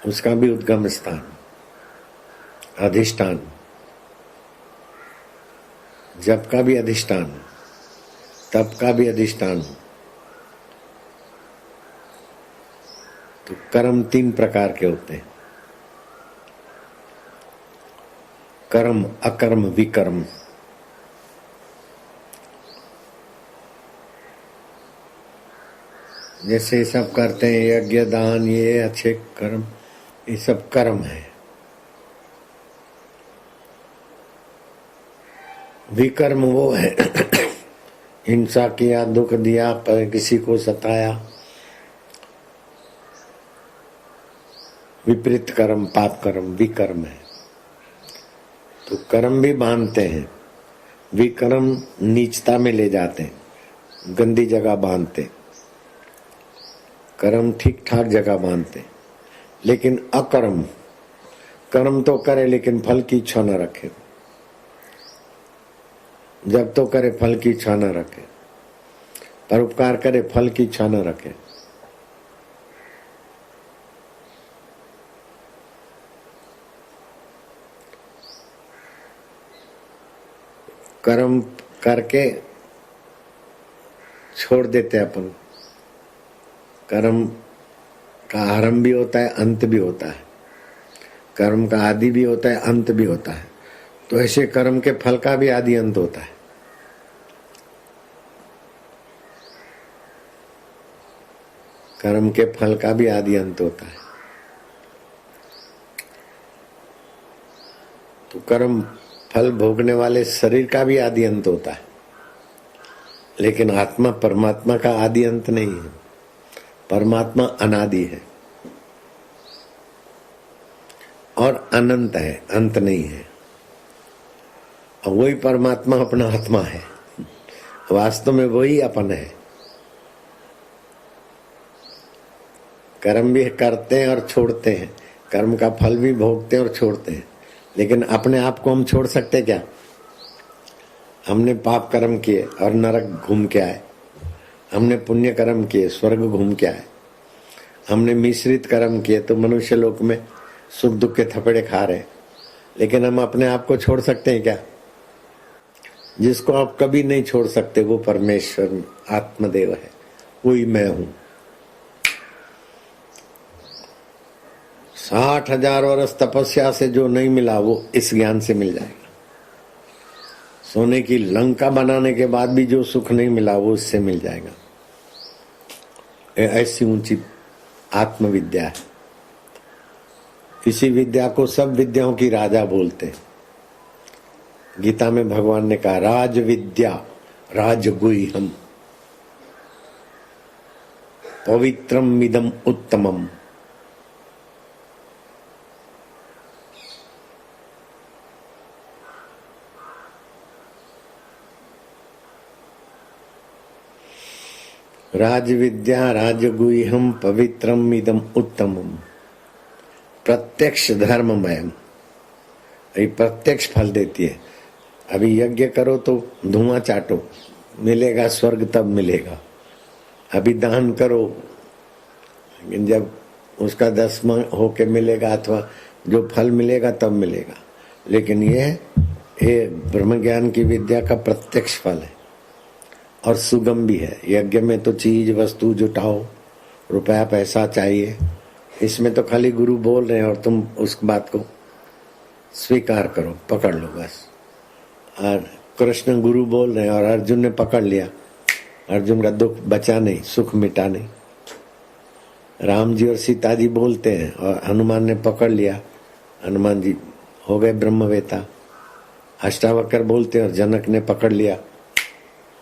उसका भी उद्गम स्थान, अधिष्ठान, जप का भी अधिष्ठान, तप का भी अधिष्ठान। तो कर्म 3 प्रकार के होते हैं, कर्म, अकर्म, विकर्म। जैसे सब करते हैं यज्ञ, दान, ये अच्छे कर्म, ये सब कर्म है। विकर्म वो है हिंसा किया, दुख दिया, किसी को सताया, विपरीत कर्म, पाप कर्म, विकर्म है। तो कर्म भी बांधते हैं, विकर्म नीचता में ले जाते हैं, गंदी जगह बांधते, कर्म ठीक ठाक जगह बांधते। लेकिन अकर्म, कर्म तो करे लेकिन फल की इच्छा न रखे, जब तो करे फल की इच्छा न रखे, परोपकार करे फल की इच्छा न रखे। कर्म करके छोड़ देते अपन। कर्म का आरंभ भी होता है, अंत भी होता है, कर्म का आदि भी होता है, अंत भी होता है। तो ऐसे कर्म के फल का भी आदि अंत होता है। कर्म के फल का भी आदि अंत होता है। तो कर्म फल भोगने वाले शरीर का भी आदि अंत होता है, लेकिन आत्मा परमात्मा का आदि अंत नहीं है। परमात्मा अनादि है और अनंत है, अंत नहीं है। और वही परमात्मा अपना आत्मा है, वास्तव में वही अपन है। कर्म भी करते हैं और छोड़ते हैं, कर्म का फल भी भोगते हैं और छोड़ते हैं, लेकिन अपने आप को हम छोड़ सकते क्या? हमने पाप कर्म किए और नरक घूम के आए, हमने पुण्य कर्म किए, स्वर्ग घूम के आए, हमने मिश्रित कर्म किए तो मनुष्य लोक में सुख दुख के थपेड़े खा रहे। लेकिन हम अपने आप को छोड़ सकते हैं क्या? जिसको आप कभी नहीं छोड़ सकते वो परमेश्वर आत्मदेव है, वही मैं हूं। 60,000 वर्ष तपस्या से जो नहीं मिला वो इस ज्ञान से मिल जाएगा। सोने की लंका बनाने के बाद भी जो सुख नहीं मिला वो इससे मिल जाएगा। ऐसी ऊंची आत्मविद्या है। इसी विद्या को सब विद्याओं की राजा बोलते हैं। गीता में भगवान ने कहा राज विद्या राजगुह्यम पवित्रम इदम उत्तमम। राज विद्या राजगुह्यम पवित्रम इदम उत्तमम प्रत्यक्ष धर्ममयम, ये प्रत्यक्ष फल देती है। अभी यज्ञ करो तो धुआं चाटो, मिलेगा स्वर्ग तब मिलेगा। अभी दान करो, जब उसका 10वां होके मिलेगा अथवा जो फल मिलेगा तब मिलेगा। लेकिन ये ब्रह्म ज्ञान की विद्या का प्रत्यक्ष फल है और सुगम भी है। यज्ञ में तो चीज वस्तु जुटाओ, रुपया पैसा चाहिए, इसमें तो खाली गुरु बोल रहे हैं और तुम उस बात को स्वीकार करो, पकड़ लो बस। और कृष्ण गुरु बोल रहे हैं और अर्जुन ने पकड़ लिया, अर्जुन का दुख बचा नहीं, सुख मिटा नहीं। राम जी और सीता जी बोलते हैं और हनुमान ने पकड़ लिया, हनुमान जी हो गए ब्रह्मवेता। अष्टावक्र बोलते हैं और जनक ने पकड़ लिया,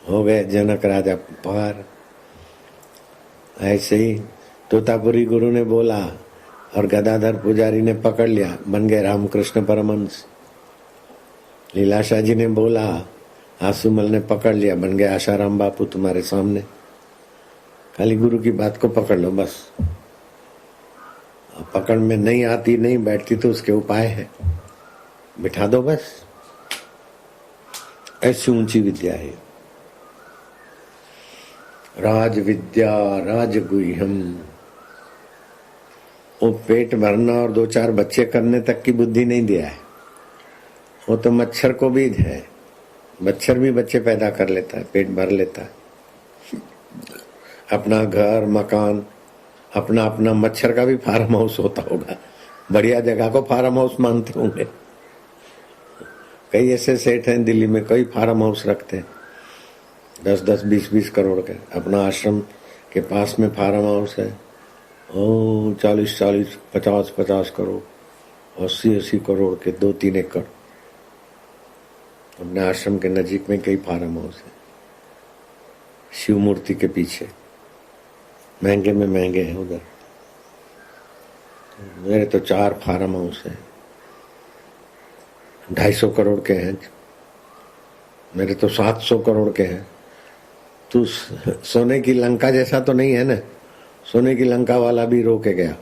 हो गए जनक राजा पार। ऐसे ही तोतापुरी गुरु ने बोला और गदाधर पुजारी ने पकड़ लिया, बन गए रामकृष्ण परमहंस। लीलाशाह जी ने बोला, आसुमल ने पकड़ लिया, बन गए आशाराम बापू तुम्हारे सामने। खाली गुरु की बात को पकड़ लो बस। पकड़ में नहीं आती नहीं बैठती तो उसके उपाय है, बिठा दो बस। ऐसी ऊंची विद्या है राज विद्या राजगुह्यम। वो पेट भरना और 2-4 बच्चे करने तक की बुद्धि नहीं दिया है, वो तो मच्छर को भी है। मच्छर भी बच्चे पैदा कर लेता है, पेट भर लेता है। अपना घर मकान अपना अपना, मच्छर का भी फार्म हाउस होता होगा, बढ़िया जगह को फार्म हाउस मानते होंगे। कई ऐसे सेठ हैं दिल्ली में, कई फार्म हाउस रखते हैं 10-10 20-20 करोड़ के। अपना आश्रम के पास में फार्म हाउस है, 40-40 50-50 करोड़ 80-80 करोड़ के 2-3 एकड़। अपने आश्रम के नजीक में कई फार्म हाउस है, शिव मूर्ति के पीछे महंगे में महंगे हैं उधर। मेरे तो 4 फार्म हाउस है, 250 करोड़ के हैं, मेरे तो 700 करोड़ के हैं। तू सोने की लंका जैसा तो नहीं है ना, सोने की लंका वाला भी रो के गया।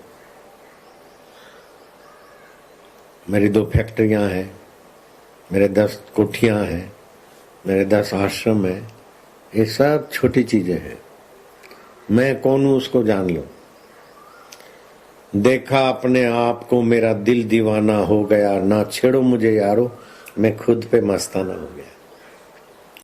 मेरी 2 फैक्ट्रियां हैं, मेरे 10 कोठियां हैं, मेरे 10 आश्रम है। ये सब छोटी चीजें हैं। मैं कौन हूं उसको जान लो। देखा अपने आप को, मेरा दिल दीवाना हो गया। ना छेड़ो मुझे यारो, मैं खुद पे मस्ताना हो गया।